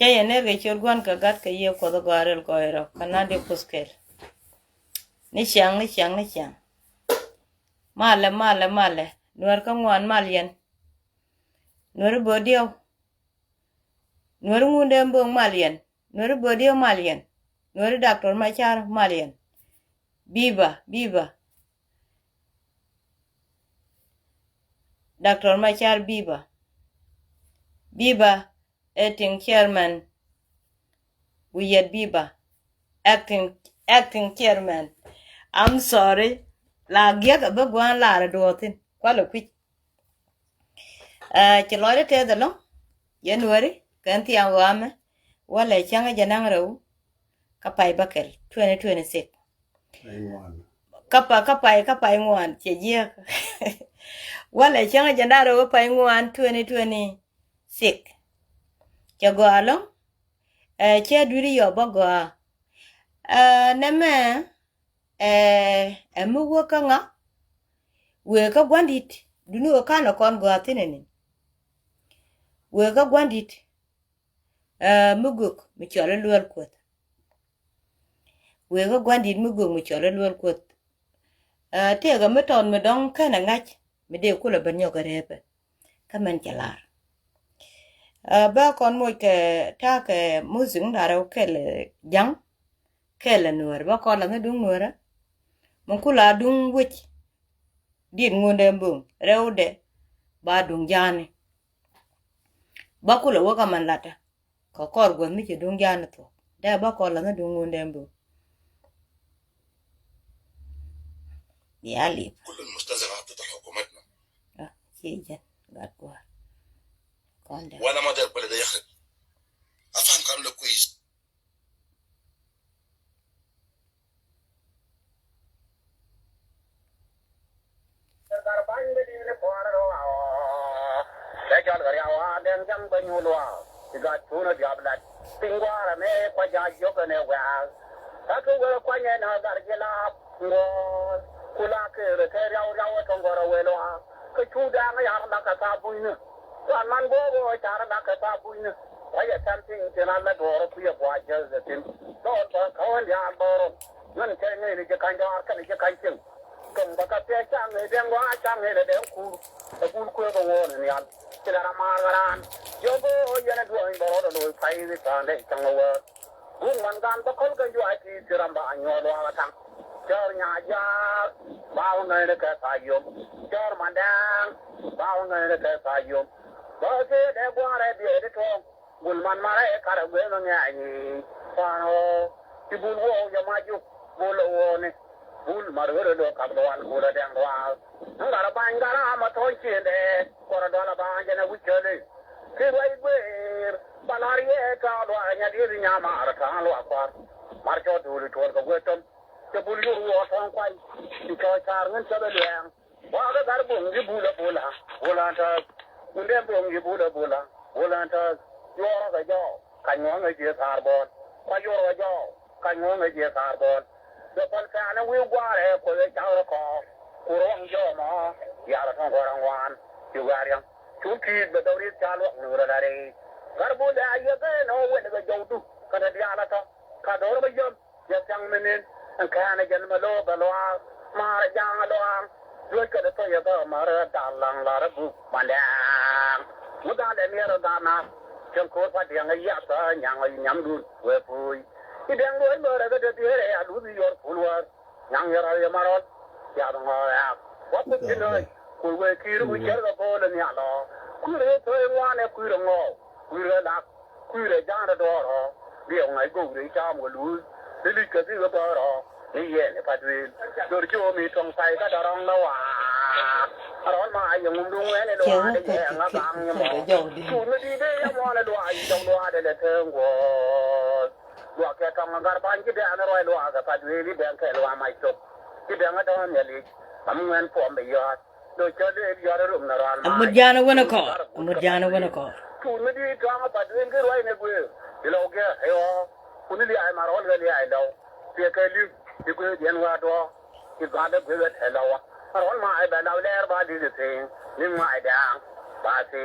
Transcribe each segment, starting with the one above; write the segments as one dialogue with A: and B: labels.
A: Yiɛn ke churguan ka gat ke ye ko do garel ko ero kana de puskel. Ni chang. Male. Nuer ka ngwan mal yen. Nuer bodio. Nuer ngunde mbong mal yen. Nuer bodio mal yen. Nuer doctor machar mal yen. Biba. Dr. Machar Biba, acting chairman. Yiɛn Biba, acting chairman. I'm sorry. La giga bagwan la dotin. Kwalo quick. Chiloide te the long. January, kanti awame. Wale changa janang row. Kapai bakel, 2026. Kapai ngwan. Chejia. Wale changa janaro kapai ngwan 2026. Chago along. Che duri yo bago. Neme. Emu waka nga. Weka gwandit. Dunu wakano kon go atinene. Weka gwandit. Muguk. Michole luel kwet. Weka gwandit muguk michole luel kwet. Tega meton medong kana ngach. Mede kula banyo garepe. Kamen jalar. Ba kon mo ke ta ke muzing dara kele jang. Kele nuer. Ba kon la dung nuera. Mungkula dung wich. Din ngunde mbung. Reude. Ba dung jani. Ba kula waka man lata. Kakor gwa miche dung jani to. Da ba kon la dung ngunde mbung. يالي
B: كل المستنزفات ضد حكومتنا
A: شيء قاعد قال
B: وانا ما داير بلد يخرب افهم كلامك كويس kula ke ke raw tongoro welo ke chuda nga yar da ka tabuina wan man go tar da ka tabuina waya something tena la doro ku ya bwa jaza tin to ka wan ya boro nan ke ne ke kan da ka ne ke kan tin kan ba ka te cha ne den wa cha ne de ku ku go won ni an tira ma garan yo go ya na do in boro do pai ni ta ne chang wa bu man gan ba kol ga yo ati tira ba anyo do ala tang Jor nyaja bao người ke sayum jor mandang bao người ke sayum ba ke de gwa re bi de to gul man mare kar gwe no nya ni pano ti bul wo ya maju bul wo ne bul mar wo do ka do al bul de ngwa ngara ba ngara ma to chi de kor do la ba jana wu chele ke wai gwe balari e ka do nya di nya ma ra ka lo akwa mar cho du ri to ko gwe tom ke bulu wo ton kwai ko tar ngan sabe liang wa ga gar bung gi bula ta kunde bung gi bula ta yo ga jo kan ngo ngai je tar bon kwa yo ga jo kan ngo ngai je tar bon de pan sa na wi gwa re ko le cha ro ko ku rong jo ma ya ra thong ko rang wan ju ga riang chu ki be do ri cha lo nu ra re gar bu da ye ga no we ga jo tu ka da ya la ta ka do ba yo ya chang menen كان جنملو بلوا مار جانلوا لوكا تو يدا مار دالان لاربو مالان مدان امير دانا جنكو فديان ياتا نيامدو وفوي إذن لو مار غدا ديره يا لودي يور فولور نيام يرا يمارون يا دون يا وقتنا كوي كيرو يرغا بول نيالو كوري تو وانه كورو كورو لا كورو جان دورو بيو ناي غوري جام غلو Dili kasi ga baro Yiɛn padwil dorjo mi tong sai ka darong na wa aron ma ay ngum dung ene do ade ye nga bang mo tu na di de ya mo na do ay dong do ade le tengo do ka tong gar ban ki de ana roi do aga padwil di ben ke lo mai to ki de nga do ne li am ngan po me yo do cho de yo rum na ran ma
A: mujana wana ko
B: tu na di ka ma padwil ki roi ne gwe di lo ge yo kunili ay marol gali ay law te kali di ko yen wa do ki gada gwe et law marol ma ay ba law leer ba di te ni ma ay da ba te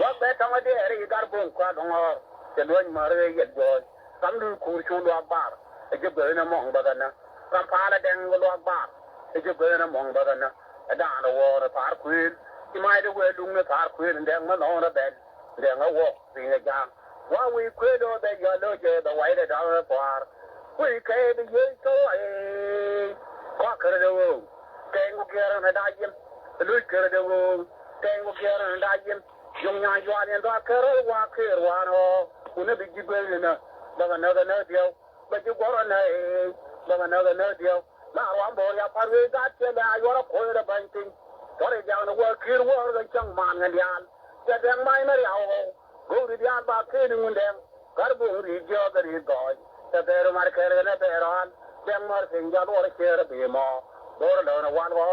B: wa be ta ma de ri gar bon kwa do ngor จะล้วนมาเรื่อยๆเลยสำนึกคูชูลวกบาร์ไอ้เจ้าเบย์น่ะมองบ้านนะรำพาละแดงก็ลวกบาร์ไอ้เจ้าเบย์น่ะมองบ้านนะไอ้ด่านวัวน่ะพาร์ควีนที่ไม่ได้เวลุงน่ะพาร์ควีนแดงมันนอนระเบิดแดงเอาวัวสิ่งไอ้จางว่าวิควีนโดนแต่ยาเลิกเจอแต่ไว้ได้ดาวน์พาร์วิเคยได้ยินตัวไอ้ข้าเคยดูแกงกุเกียร์น่ะได้ยินลุยเคยดูแกงกุเกียร์น่ะได้ยินยงยานยวนยันตัวเคยว่าเคยว่าโน่คุณน่ะบิ๊กเบย์น่ะบางอันนั้นก็เดียวบางจุดก็อันนั้นบางอันนั้นก็เดียวน่ารำบอยาพาร์วีกัดเจ้าอยู่ว่าคนละบันทิงตอนนี้ยังว่าคิดว่าเราจังมันกันยานจะแดงไม่มาเรียวกูรียานบ้าคืนมึงแดงกระบุงรีเจียวกระดิ่งก้อยแต่เดี๋ยวมาเกิดกันเดี๋ยวรันแดงมาสิงห์ยาลูกเชื่อบีมอโดนโดนวันว่า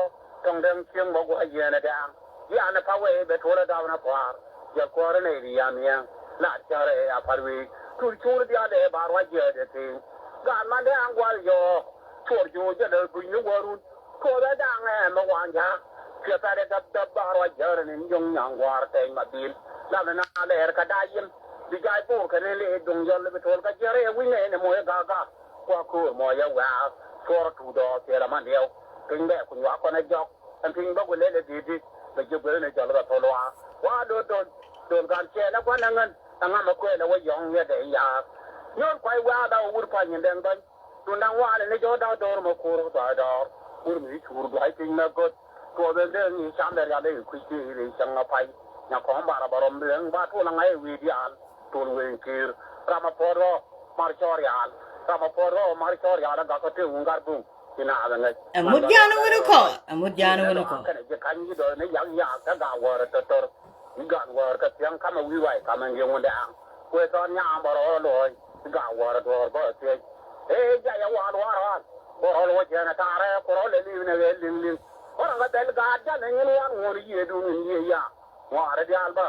B: ต้องเดินเชียงบอกว่าเย็นนะแดงยานพาเวเบทุระดาวน์พาร์ยาควรในริยามียน่าจะเรียพาร์วีคุณชูรยาเดบาร์วาเจอเดติการมันเดอังวาลโยช่วยจูจะเดินกุญวารุนก็ได้ดังเมื่อวานจ้าเชื่อแต่ดับบาร์วาเจอเนี่ยยงยังวาร์เตยมาดินแล้วนั่นอะไรก็ได้ยินดีใจพูดกันเลยดงยนเลยไปทวนกันเจอเรื่องวิ่งเนี่ยมวยกากากว่าคู่มวยแหวกชัวร์ถูดอเจอละมันเดียวถึงแบบคุณว่าคนในจอกอันทิ้งบอกว่าเล่นเลยดีไปจุดเบอร์ในจอแล้วก็ทะเลาะว่าโดนการเชียร์แล้ววันนั้นตั้งมาคุยแล้วว่ายองเนี่ยเดียยาย้อนไปว่าดาวอุดพันยันเดินไปตัวนั่งว่าเลยในจอดาวโดนมาคูรุตาดาวอุดมีชูร์ไหลจริงนะก็ตัวเดินนี่ช้ำเลยอะไรคุยจีเลยช่างไปอย่างของบาร์บารมเรื่องว่าทุลังไอวิดีอาร์ตัวเวงคีร์รามาพอร์โรมาร์ชอริอาลรามาพอร์โรมาร์ชอริอาลก็กระตุ้งอุงการบุ้งที่น่าจะไง
A: มุดยานุวุนุก็มุดยานุวุนุก็
B: จะขันยี่เดินในยังยากจะกาวร์จะตัวกันวร์ก็ยังคำวิไว้คำยังวันเดียงเวทอนยามบารอลอยกาวร์ตัวก็เสียเฮ้ยใจวานบารอลอยเจนตาเร่บารอลลีนลินบารก็เดลกาจันเงี้ยงวรีดูนี่ยาวาร์ดิอาลบ้า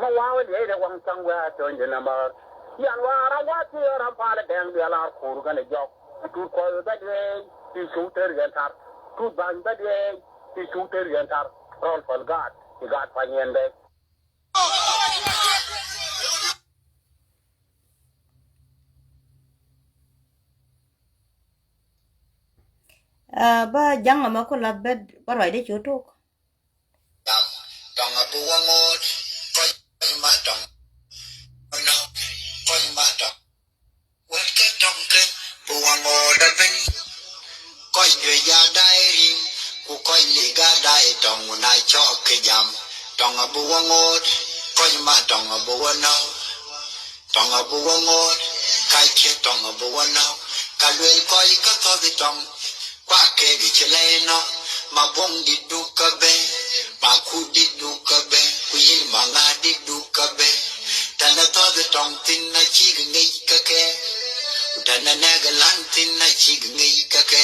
B: มาว่าวันนี้เดี๋ยววังจังเวทจนจะนำยันวาระว่าที่เราพาเลแดงเดียร์ลาคูรุกันเลยจอกทุกคนได้ที่ชูเตอร์กันทับทุกบ้านได้ที่ชูเตอร์กันทับรอลฟัลกาดที่กาดพายันเด็ก
A: ba jang ma ko la bed ba roi de chutuk
C: dong abu ngot ko ma dong no ko ma dong wat ke dong ke bu ngot da ben ko ye ya dai ri ku ko li ga dai dong na cho ke jam dong abu ngot ko ma dong abu no dong abu ngot kai che dong abu no ka luen ko ka to bi dong kwa ke bi chele no ma bong di du ka be ma ku di du ka be ku yin ma nga di du ka be tana to the tong tin na chi ngai ka ke tana na ga lan tin na chi ngai ka ke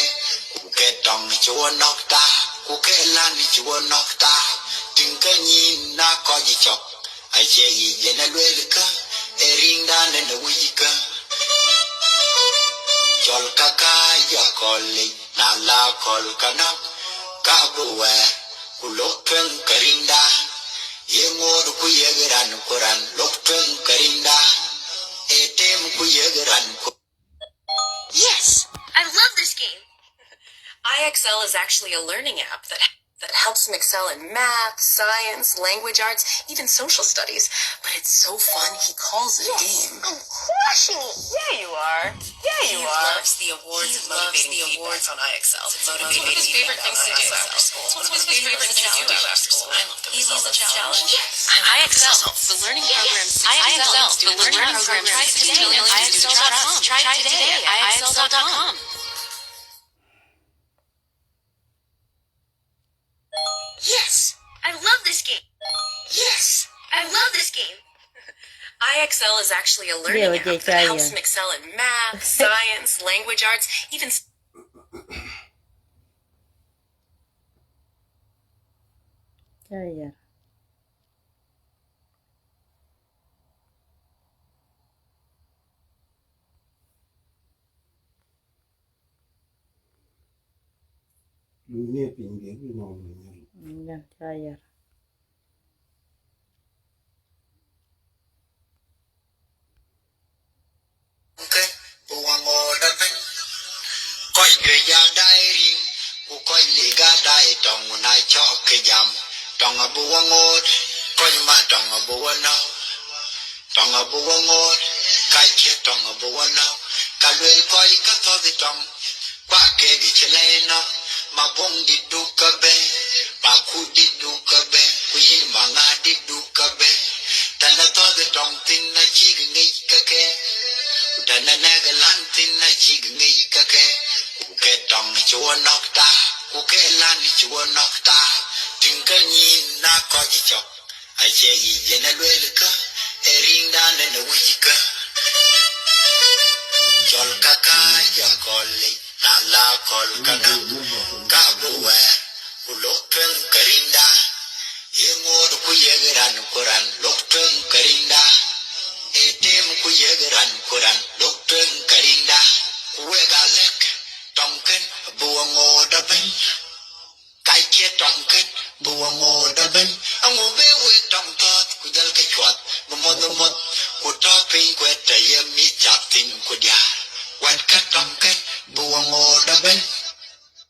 C: ku ke tong chuo nok ta ku ke lan chuo nok ta tin ka ni na ko ji chok ai che yi je na lwe ka e ring da na na wi ka chol ka ka ya koli na la kol kana ka buwe ku lokpen karinda yengod ku yegeran kuran lokpen karinda etem ku yegeran
D: Yes, I love this game. IXL is actually a learning app that helps him excel in math, science, language arts, even social studies. But it's so fun, he calls it a game.
E: I'm crushing it.
D: Yeah, you are. He loves the awards and motivating awards on IXL. It's one of his favorite things to do after school. It's one of his favorite things to do after school. I love the results. He loves a challenge. IXL, the learning program. IXL, the learning program. Try today. IXL.com. Try today. IXL.com.
E: Yes, I love this game. Yes, I love this game.
D: IXL is actually a learning app that helps him excel in math, science, language arts, even...
A: Chaya.
F: Dunia pinggir di nomornya.
A: Ya, chaya.
C: jwe ya dai ring ku koi li ga dai tong na cho ke jam tong abu ngot koi ma tong abu no tong abu ngot kai che tong abu no ka lwe koi ka to di tong kwa ke di chele no ma bong di du ka be ma ku di du ka be ku yin ma nga di du ka be tana to di tong tin na chi ngi ka ke tana na ga lan tin na chi ngi ka ke ku ke tong chuo nok ta ku ke lan chuo nok ta tin ka ni na ko ji chok ai che yi je na lwe ka e ring da na na wi ka chol ka ka ya koli na la kol ka na ka buwe ku lok twen ka ring da ye ngod ku ye ran kuran lok twen ka ring da e tem ku ye ran kuran lok twen ka ring da ku we ga lek tong ken buwa ngoda ben kai che tong ken buwa ngoda ben angu be we tong tot ku dal ke chwat mo mo ku to pin ku ta ye mi chap tin ku dia wat ka tong ken buwa ngoda ben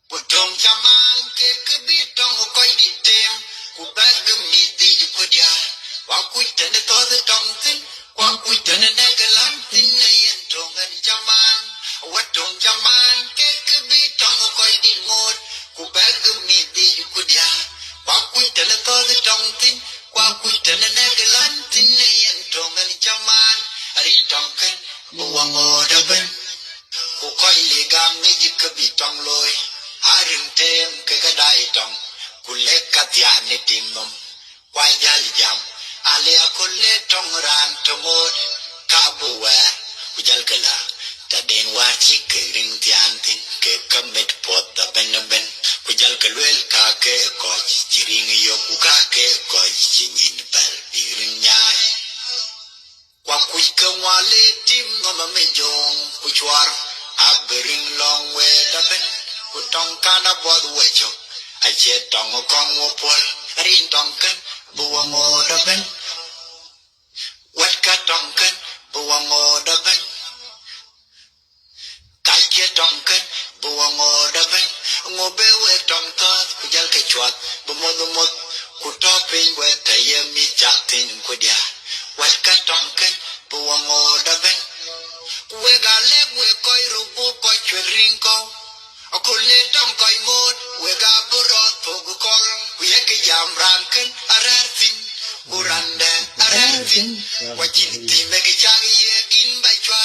C: ku tong chaman ke ke bi tong ko di tem ku ba ge mi di ku dia wa ku ta ne to de tong tin wa ku ta ne na ga lan tin ne yen tong an chaman wa tong chaman ke bi tong ko di ngot ku ba ge mi di ku dia wa ku ta ne to de tong tin wa ku ta ne na ga lan tin ne yen tong an chaman ari tong ken buwa ngoda ben ku koi le gam ne ji ka bi tong loi arin tem ke ga dai tong ku le ka tia ne tim nom kwa jal jam ale ko le tong ran to mod ka buwa ku jal kala ta den wa chi ke ring tian tin ke kamet pot da ben ben ku jal ka lwel ka ke ko chi ring yo ku ka ke ko chi nin bal bi ring nyai kwa ku ka wa le tim no ma me jong ku chwar a bring long way da ben ku tong ka na bod we cho a che tong kong wo pol rin tong kan buwa ngo da ben wat ka tong kan buwa ngo da ben kai che tong kan buwa ngo da ben ngo be we tong ta ku jal ke chwat bu mo ku to pin we ta ye mi cha tin ku dia wat ka tong kan buwa ngo da ben we ga le we koi ru bu ko chwe ring ko ko le tong koi ngot we ga bu ro to gu kol ku ye ke jam ran kan arar tin kurande arar tin wa chin ti me ke cha ye kin bai chwa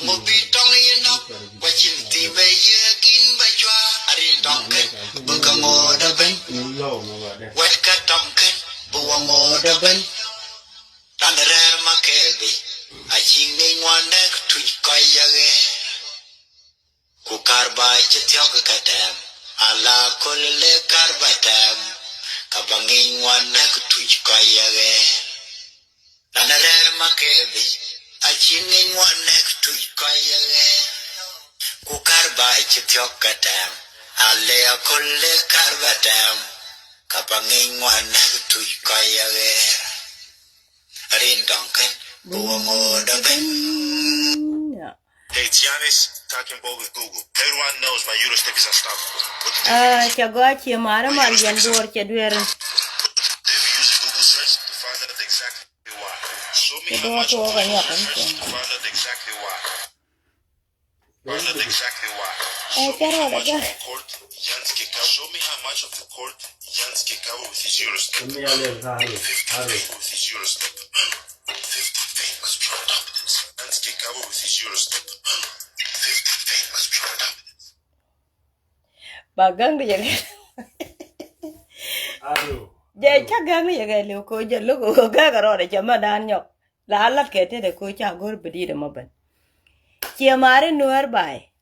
C: mo bi tong ye no wa chin ti me ye kin bai chwa ari tong kan bu ka ngo da ben wat ka tong kan bu ngo da ben tan rer ma ke bi a chin ne ngwan ne tu kai ya ge ku karba che tyok ka tem ala kol le karba tem ka bangin ngwan ne tu kai ya ge tan rer ma ke bi a chin ne ngwan ne tu kai ya ge ku karba che tyok ka tem ala kol le karba tem ka bangin ngwan ne tu kai ya ge rin dong kan buwa ngo da ben.
G: Hey, Tiana's talking about with Google. Everyone knows my Eurostep is unstoppable.
A: Chagachi mara mal yan door chedwer.
G: They use Google search to find out exactly why. Show me how much of the Google search to find out exactly why. Find out exactly why. Show me how much of the court Yiɛn's kicked out. Show me how much of the court Yiɛn's kicked out with his Eurostep. 50 with his Eurostep. 50 famous products. Yiɛn's kicked out with his Eurostep. 50 famous products.
A: Bagang dia ke. Je chagang dia ke lu ko je lu ko ga ro de chama dan nyok. La lat ke te de ko cha gor bidi de maban. Che mare nuer bai.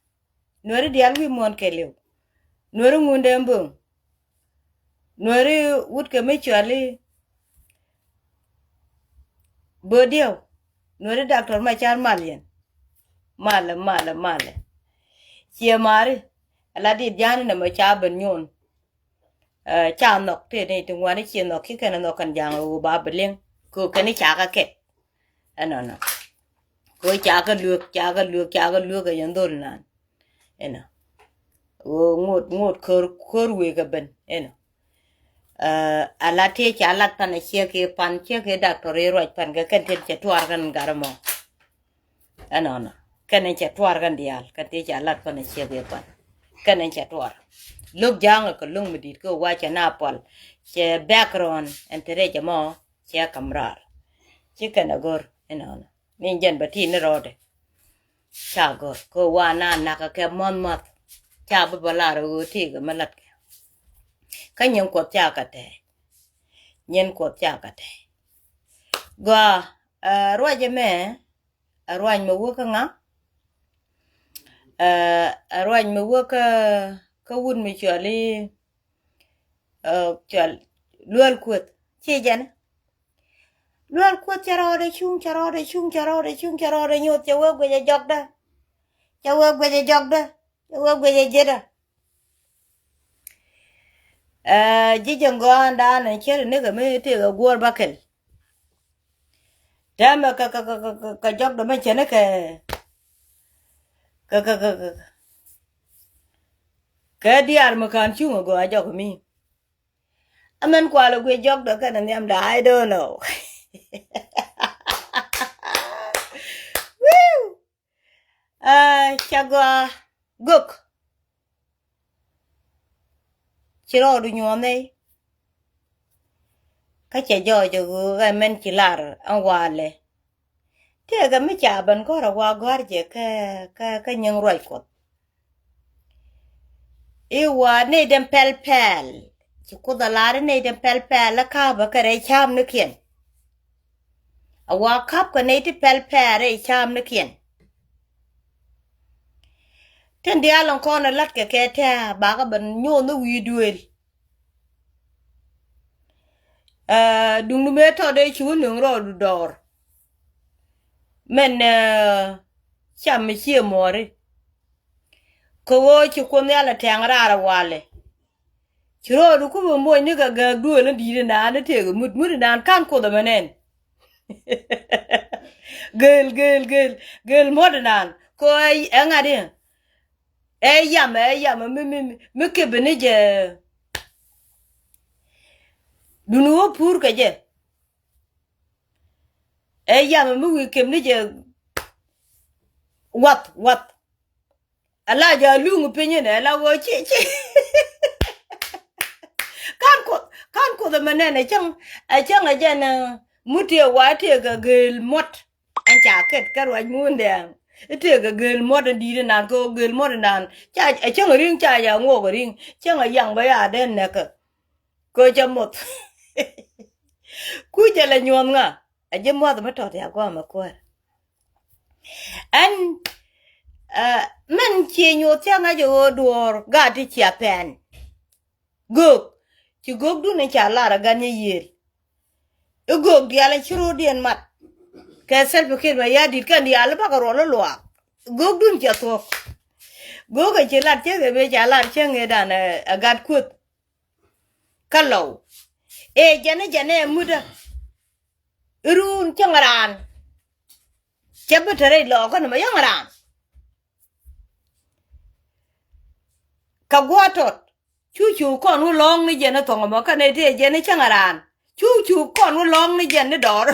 A: Nueri dial wi mon ke lew. Nueri ngunde mbung. Nueri wut ke me chali. Bodio. Nueri doctor ma char malien. Male. Che mare la di jani na ma cha ben nyon. Cha nok te ne tu ngani che nok ki kana nok kan jang u ba beleng. Ko kani cha ka ke. No. Ko cha ka luok ga yandol nan. ngot kor we ga ben ala te cha lat pan che ke pan che ke doctor ro pan ga kan te che twar kan garamo anona kan che twar kan dial kan te cha lat pan che ke pan kan che twar luk jang ko lung medit ko wa cha na pol che background entere che mo che kamrar che kan agor anona min jan bati ne rode cha gor ko wa na ka ke mon mat cha ba la ro ti ga malat ka nyen ko cha ka te nyen ko cha ka te gwa roje me roan me wo ka nga roan me wo ka wun me chali chal lual kwet che jan lual kwet charode chung nyot che wo gwe jogda che wo gwe jogda che wo gwe jeda jijango anda na chere ne ga me te ga gor bakel dama ka jogda me chene ka diar makan chung go ajok mi amen kwalo gwe jogda kana nyam da I don't know woo chagwa guk chiro du nyone ka che jo ga men chilar an wale te ga me cha ban ko ra wa gar je ka nyang roi ko e wa ne dem pel ci ko da lare ne dem pel la ka ba ka re cham ne kien a wa kap ko ne ti pel re cham ne kien ten dia lon ko na lat ke ta ba ga ban nyo no wi duel dung nu me to de chu nu ro du dor men cham me chi more ko wo ci ko ne ala tang ra wale chiro du ko mo ni ga duel di na na te mut na kan ko da menen gel modern ko ay ngade yam me ke benije dunu pur ka je yam me wi ke benije wat ala ja lungu penye ne la wo chi kan ko da manene chang a jana mutie wate ga gel mot an cha ket karwa munde ite ga gel mot di na ko gel mot nan cha chang ring cha ya ngo ga ring chang yang ba ya den ne ko cha mot ku ja la nyon nga a je mo da to ya ko ma ko an men che nyo cha nga jo dor ga ti cha pen gok ci gok du ne cha la ra ga ne yer gok di ala chiro dien mat ka sel pe ma ya dit kan di ala ba ka ro lo gok dun cha to gok ga che la che be cha la che nge da na agat kut kalo jane muda run changaran chabutere lo kan ma yangaran ka gwatot chu kon u long ni jene to ma kan te jene changaran chu kon u long ni jene dor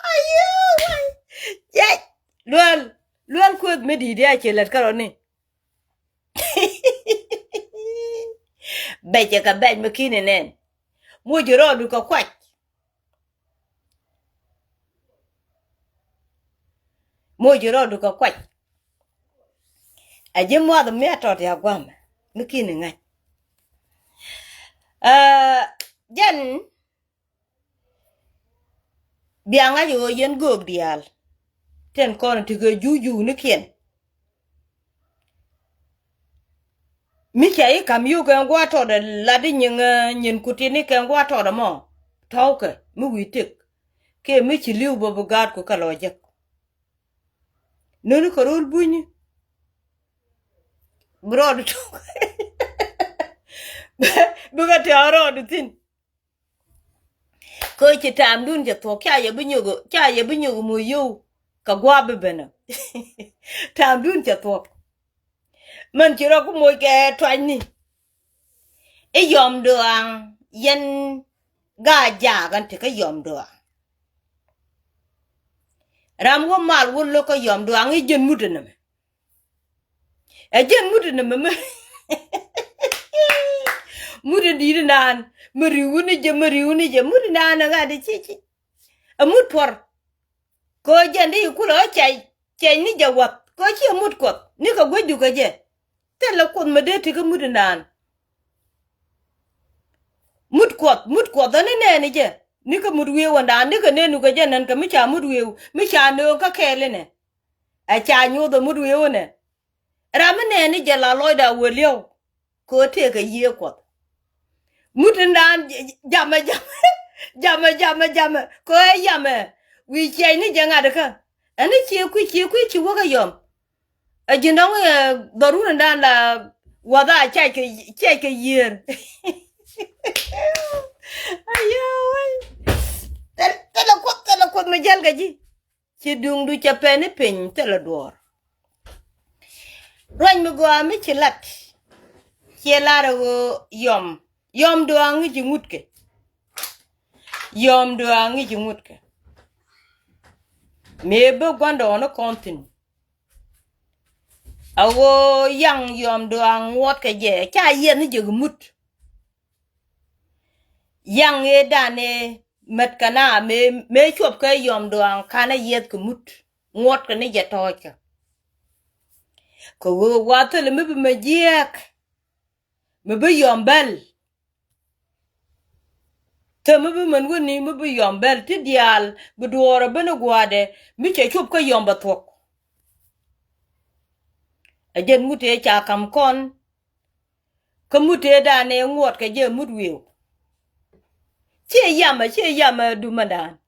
A: ayo ya lual kut me di dia che lat karoni beje ka bej makine nen mo jiro du ka kwach aje mo da me to ya gwam makine ngai jan bianga yo yen gog dial ten kon ti ge juju ni kien mi chai kam yu ga gwa to da ladi nyin kutini ka gwa to da mo tauke mi witik ke mi chi liu bo bugat ko kaloje nonu ko rul buñi brod to bugat aro tin ko ci tam dun je to kya ye binyugo mo yu ka gwa bebena tam dun je to mình chỉ có môi cái toan ni ấy yom đường Yiɛn ga ja gan thì cái yom đường ram wo mal wo lo ko yom đường ấy dân mút nè dân mút nè mà mút đi nan mariu ni je mút nan ga de chi mút por ko je ndi ku lo chạy ni je wat ko chi mút ko ni ko gwedu ka je te la ko ma de ti ko mút nan mút ko da ne ni je ni ko mút wi wanda ni ko ne nu ka je nan ka mi cha mút wi mi cha no ka kele ne a cha nyu do mút wi ne ram ne ni je la loy da wo leo ko te ka ye ko mút nan jama ko yama wi che ni je nga de ka ani chi wo ka yom a jinong daruna dan la wada chai ke year ayo tela ko me jal gaji ci dung du ca pene pen tela dor roñ mi go ami ci lat ci lara go yom do angi ci ngutke yom do angi ci ngutke me be gwanda ono kontin awo yang yom do ang wot ka je cha yen ni je mut yang e dane met kana me chop ka yom do ang kana yet ku mut ngot ka ni je toka ko wo watel me be majek me be yom bel te me be man woni me be yom bel ti dial be duora bene gwade mi che chop ka yom ba tok ajen mute cha kam kon ko mute dane ngot ka je mut wiu che yama du mandan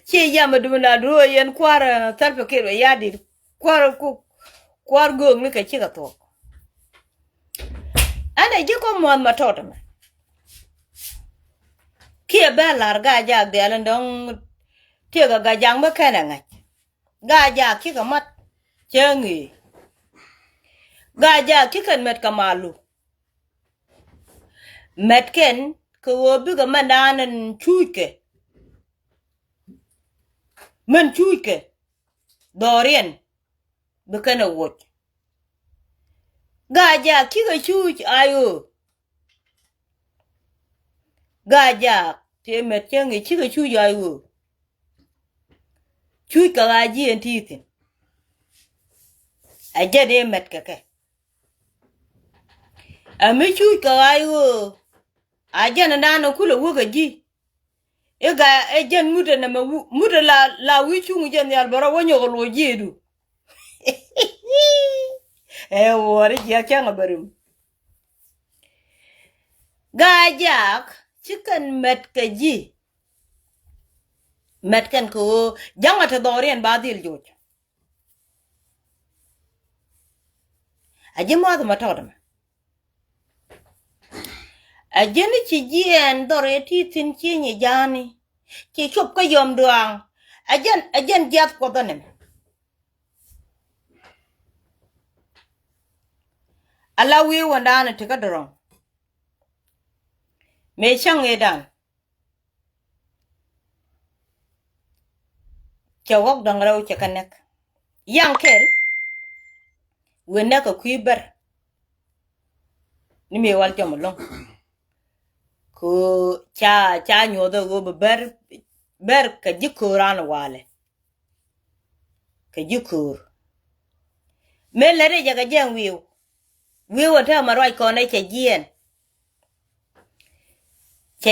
A: che yama du mandan ro yen kwara talpe kero yadi kwar gong ni ka chi ka tok ana je ko mon ma tota ma ke ba lar ga ja de lan dong te ga jang ba kana nga ga ja ki ka mat chengi ga ja ki kan met kamalu met ken ko wo bi ga mandanan chuike man chuike dorien bi kana wot ga ja ki ga chuch ayo ga ja te met chengi ki ga chuch ayo chuch ka ga ji en titin aje de met ka ke ami chuch ka ayo aje na nano kula wo ga ji ega ejen muda na muda la wichu jen yal bara wonyo go lo jedu wore ya changa barim gajak chicken met ka ji met kan ko janga ta dorien badil joj aje mo ma tawdama ajeni ci jien dore ti tin ci ni jani ci chop ko yom duang ajen jat ko danem ala wi wanda na tika dorong me chang edan chawok dangraw ci kanek yankel wena ko kuiber ni me wal jamolong ko cha nyodo go ber ka jikuran wale ka jikur me lere jaga jen wiu ta marwai ko ne che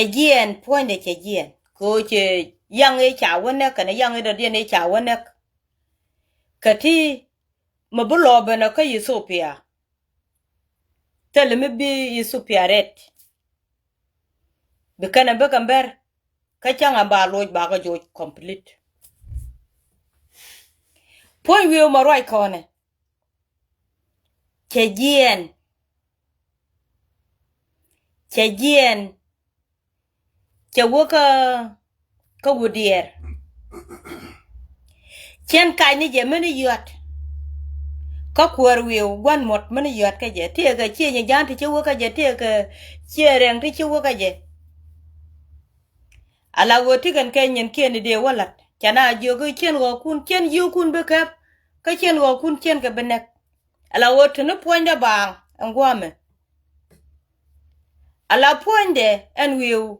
A: jien poinde che jien ko che yang e cha wona kana yang e do ne cha wona kati mabulo bana ka Ethiopia telme bi Ethiopia ret bekana bekamber ka changa ba loj ba ga joj complete poi wiu marwai ko ne che jien che woka ka wudier chen kai ni je meni yot có quờ wiu quan một mình giọt cái gì thì cái chia nhà gian thì chưa cái gì thì cái chia rèn thì chưa cái gì ala go thì cái nhân kia này đều wallet chana jo cái chen go kun chen yu kun be kap cái chen go kun chen cái bên này ala go thì nó point da bang ang guame ala point de en wiu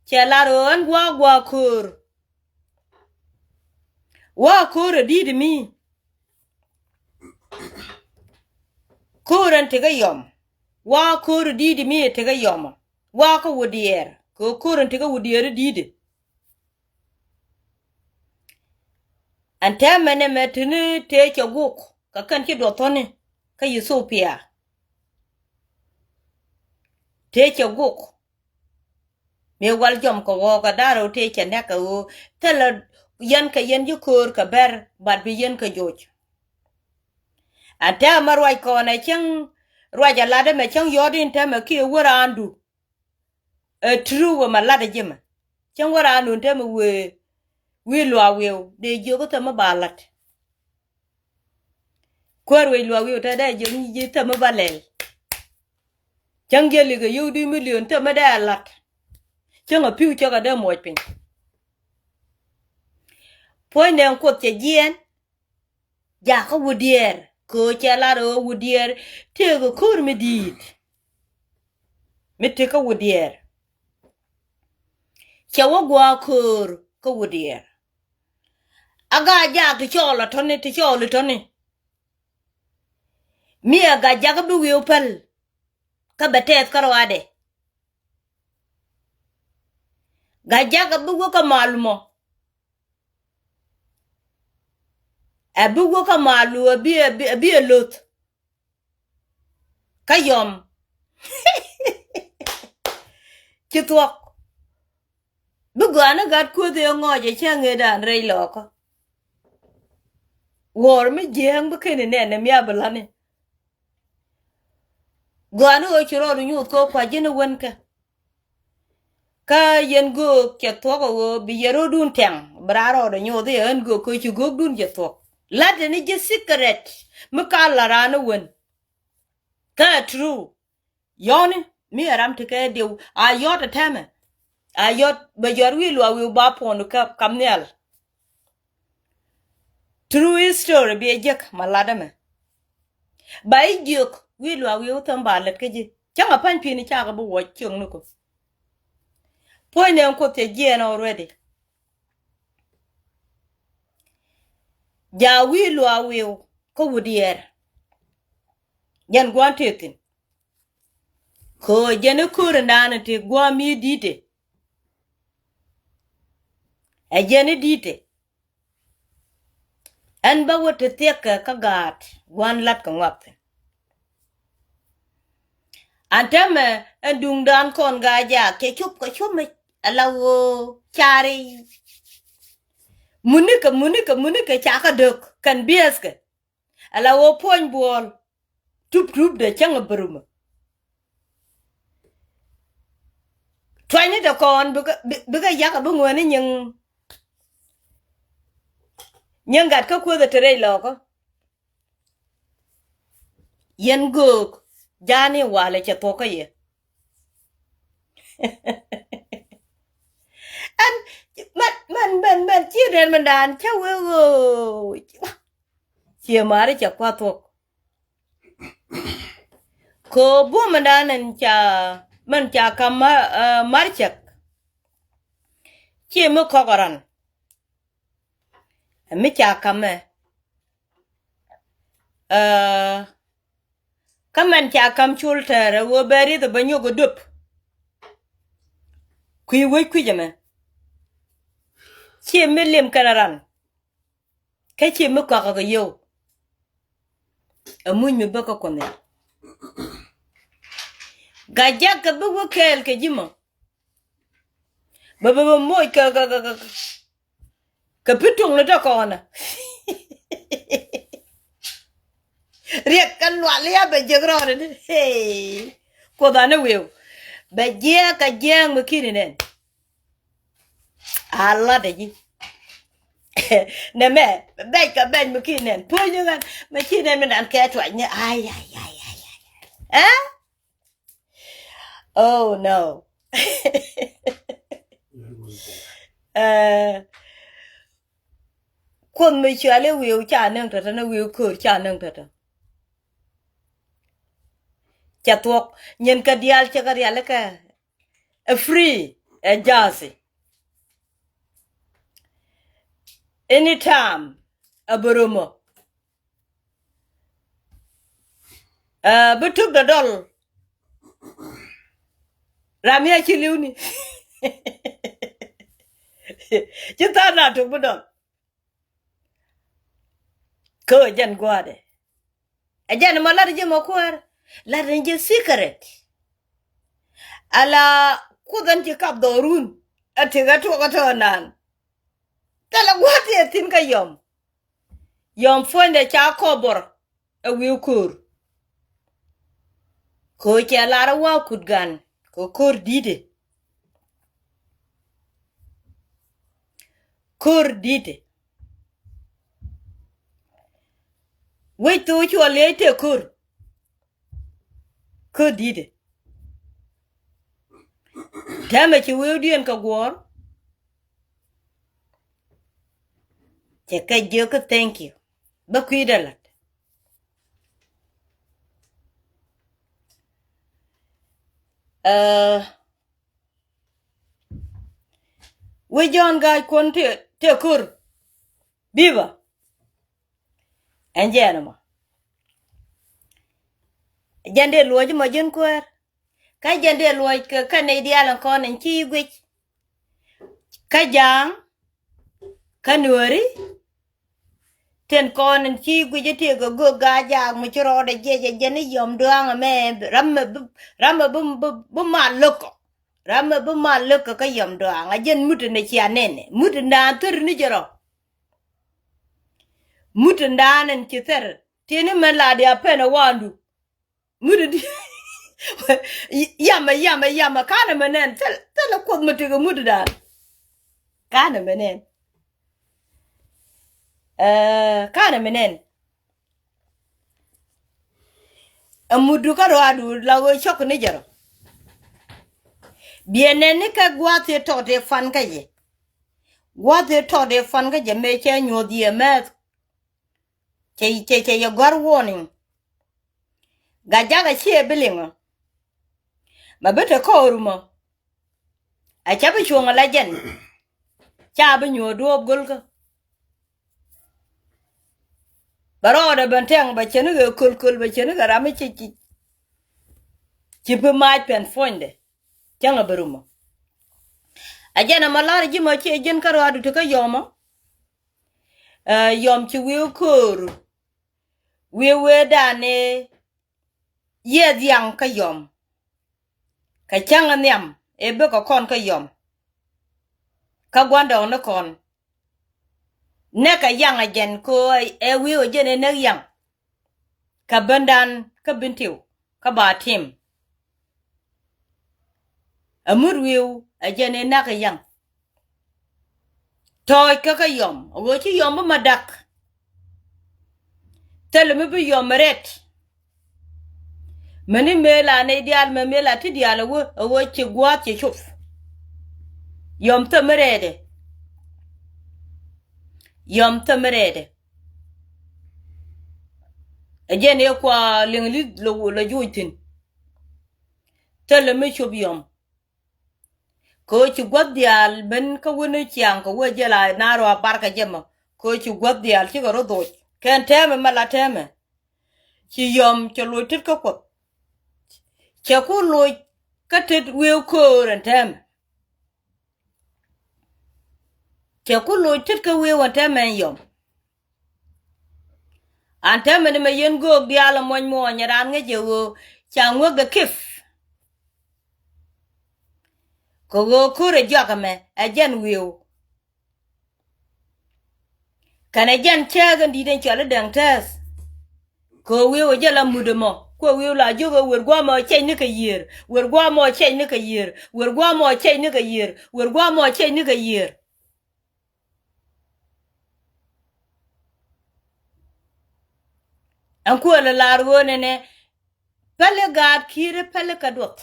A: chala ro an gwa kur di mi kuran tiga yom wa kur di mi tiga yom wa ko wudier ko kuran tiga wudier di anta mene metini te chaguk ka kan ki do toni ka yusupia te chaguk me wal jom ko wo ka daro te chane ka u tela yan ka yan yukur ka ber bad bi yan ka joj anta marwai ko na chen roja lade me chen yodin ta me ki warandu e true wa malade jema chen warandu ta me we lwa we de jogo ta ma balat kwar we lwa we ta da jo ni ta ma balel chen gele ga yudi million ta ma da lat chen a piu cha ga da mo pin point en ko te Yiɛn ja ko wudier ko chala ro wudier te go kur me dit me te ko wudier chawo gwa kur ko wudier aga ja to chola toni mi aga ja ga bu wi pal ka betet karwade ga ja ga bu ko malumo abu ka malu bi lot kayom kitwak bugana gat ko de ngoje change dan rei loko wor me jeng bu kene ne mi ablane ganu o chiro ru nyut ko kwa jene wonka ka yen go ketwak o bi yero dun tang braro de nyode en go ko chu go dun jetwak lade ni je secret mukala rana won ka true yoni mi aram te ka de ayot teme ayot be yor wi lo wi ba pon ka kamnel true story be jek malada me bai juk wi lo wi tam balet ke ji changa pan pi ni cha ga bo wo chung nuko point en ko te Yiɛn already ja wi lo wi ko wudier yan gwan tetin ko jene kur nana te gwa mi dite e jene dite an ba wote teka ka gat gwan lat ka ngap antame endung dan kon ga ja ke chup ko chume alawo chari munika cha ka dok kan bieske alawo poñ bol tup de changa bruma twani da kon buga yaka bungo ni nyang gat ka ko da tere loko yen gok jani wale cha to ka ye an man chi ren man dan cha wo chi mare cha kwa to ko bu man dan cha kam marchak chi mu kogoran mi cha kam kaman cha kam chultere wo beri the banyo go dup kwi we kwi jame chi milim kanaran ka chi mu ko ga yo amuñ mi bako ko ne gajak ka bu kel ke jimo baba moy ka pitung le to ko na riek kan wa le ba jegro ne hey ko da ne we ba je ka jeng mu kini ne alla de ji nè mẹ đây cả bên mà kia nè thôi như gan mà kia nè mình ăn kẹt vậy nhỉ ai á oh no quân mình chưa lấy will cha nâng thật nó will cười cha nâng thật chặt tuộc nhân cái dial chắc cái dial cái free just anytime aburumo betuk the doll ramia chiliuni chúng ta là thuộc bất động cơ dân qua đấy ajan mà là gì mà qua là gì secret ala kudan chỉ cặp dorun ở thì cái thuộc cái thằng nan ta là quá thì tin cái yom phơi để cha cover a will kur ko cha la ra wa kut gan ko kur dide wait to you later kur dide dama ci will dien ka gwor che ka je ka thank you ba kuidalat we John guy kon te kur biba anjana ma jande luoji ma jen kwer ka jande luoj ka ne Diaal kon en chi gwich ka jang ka Nueri ten kon en chi gwich te go ga jang mu chro de je ni yom duang me ram bum ma loko ka yom duang a jen mutu ne chi anene mutu na tur ni jero mutu ndanen chi ter tiene meladi apena wandu mutu di yama kana menen tel ko mutu go mutu dan kana menen kana menen amudu ka ro adu lago chok ni jero bienene ka gwate to de fan ka ye gwate to de fan ka je me che nyodi me che yo gar warning gajaga che bilinga ma bete ko ruma a chabe chunga la jen chabe nyodo golga baroda bantang ba chene go kul ba chene ga rame chi pe mai pen fonde changa baruma ajana malar ji ma che jen karo adu to ka yoma yom chi wi kur we dane ye diang ka yom ka changa nyam e be ko kon ka yom ka gwanda no kon ne ka yang ajen ko e wi o jene ne yang ka bandan ka bintiu ka ba tim amur wiu ajene na ka yang toy ka yom wo chi yom ma dak tel me bi yom ret mani mela ne Diaal me mela ti Diaal wo chi gwat chi chuf yom tamerede ajene kwa lingli lo la juitin tel me chub yom ko chi gwat Diaal ben ka wono chiang ko wo jela na ro par ka jema ko chi gwat Diaal chi ro do ken teme mala teme chi yom cho lo tit ko ko che ku lo ka tit we ko ren teme che ku lo tit ka we wa teme yom an teme ne me yen go Diaal mo nyaran nge je wo chang wo ga kif ko go kure jagame ajan wiu kana jan chagan di den chala dang tas ko wiu jala mudemo ko wiu la jogo wergwa mo che ni ka yir wergwa mo che ni ka yir wergwa mo che ni ka yir wergwa mo che ni ka yir an ko la larwo ne pele gad kire pele kadot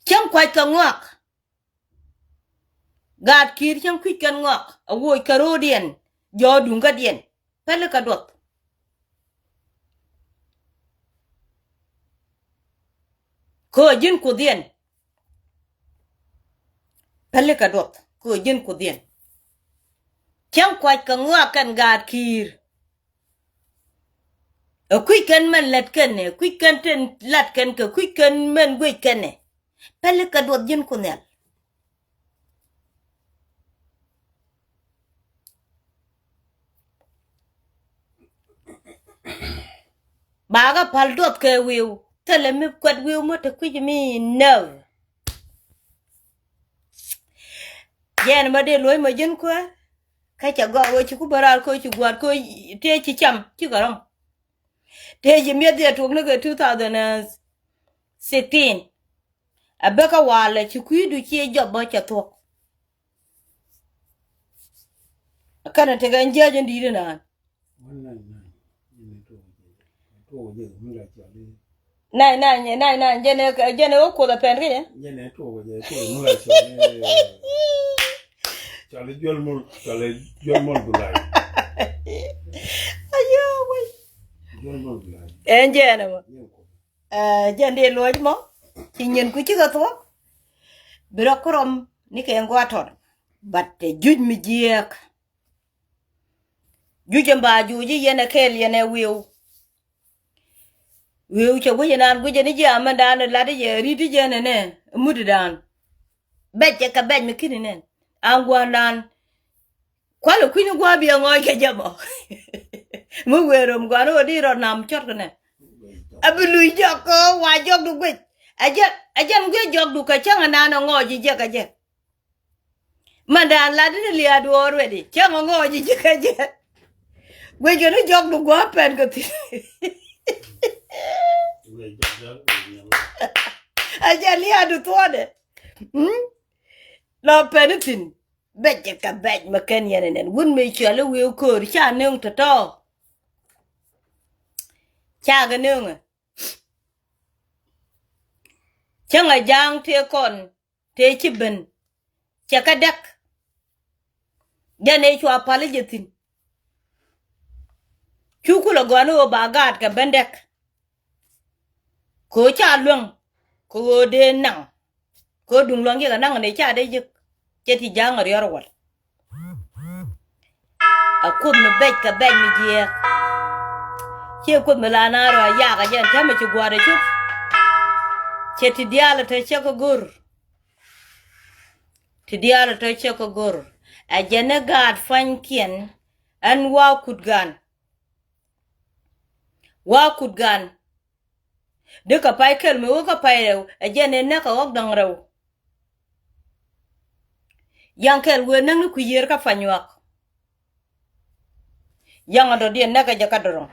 A: chang kwai ka ngak gad kir chang kwai kan ngak awoy karodien jo dunga dien pele kadot ko jin ku dien pele kadot ko jin ku dien chang kwai ka ngak kan gad kir a quick can man let can ne quick can ten lat can ka quick can man gwe can ne pele ka dot jin kunel baga pal dot ke wiu tele mi kwat wiu mo te quick mi no yen ma de loy ma jin kwa ka cha go we chu baral ko chu gwat ko te chi cham chi garam te ji mi de to ne 2016 abeka wala chi kuidu chi jobo cha to kana te ga njaje ndi na nai jene ko da pen ke
F: Yene to je to mula chale jol mol bulai.
A: ayo we
F: Jol mol bulai.
A: enjene mo jende loj mo ti nyen ku ci ga to biro krom ni ke ngwator batte juj mi jiek juje mba juji yene kel yene wiu che guje nan guje ni jama dan la de ye ridi jene ne mudu dan becce ka bec mi kini nen angwanan kwalo kwini gwa bi ngoy ke jamo mu werom gwano di ro nam chot ne abulu joko wa jok du gwe ajan gwe jok du ka changa nana ngoji je ka je mandan la de li adu already changa ngoji je ka je gwe jeno jok du gwa pen ko ti ajan li adu to de lo penitin becce ka bec ma ken yene nen wun me chele we ko cha nung to cha ga nung changa jang te kon te chiben cha ka dak jane chwa pale jetin chukulo gano bagat ka bendek ko cha lung ko de nang ko dung long ye nang ne cha de jik cheti jang ri arwal akum me bec ka bec mi je che ko me la na ro ya ga jen tame chi gware chu cheti diala te che ko gur ti diala te che ko gur a jene gad fankien an wa kutgan de ka pai kel me wo ka pai rew a jene ne ka wok dang rew yang kel we nang ku yer ka fanywak yang ado dien ne ka jaka dorong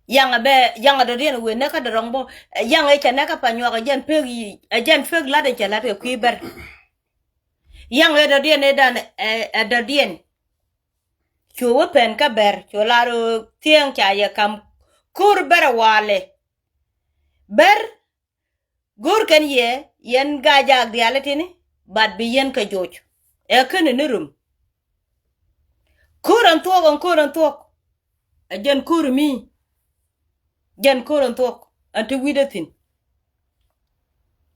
A: yang ado dien we ne ka dorong bo yang e ne ka fanywak a jen peg la de chala te ku ber yang e do dien e dan e do dien chuo pen ka ber cholaro tieng cha ye kam kur ber wale ber gur kan ye yen ga jag dialetini bad bi yen ka joj e ken ne rum kuran tok jen kur mi jen kuran tok anti widatin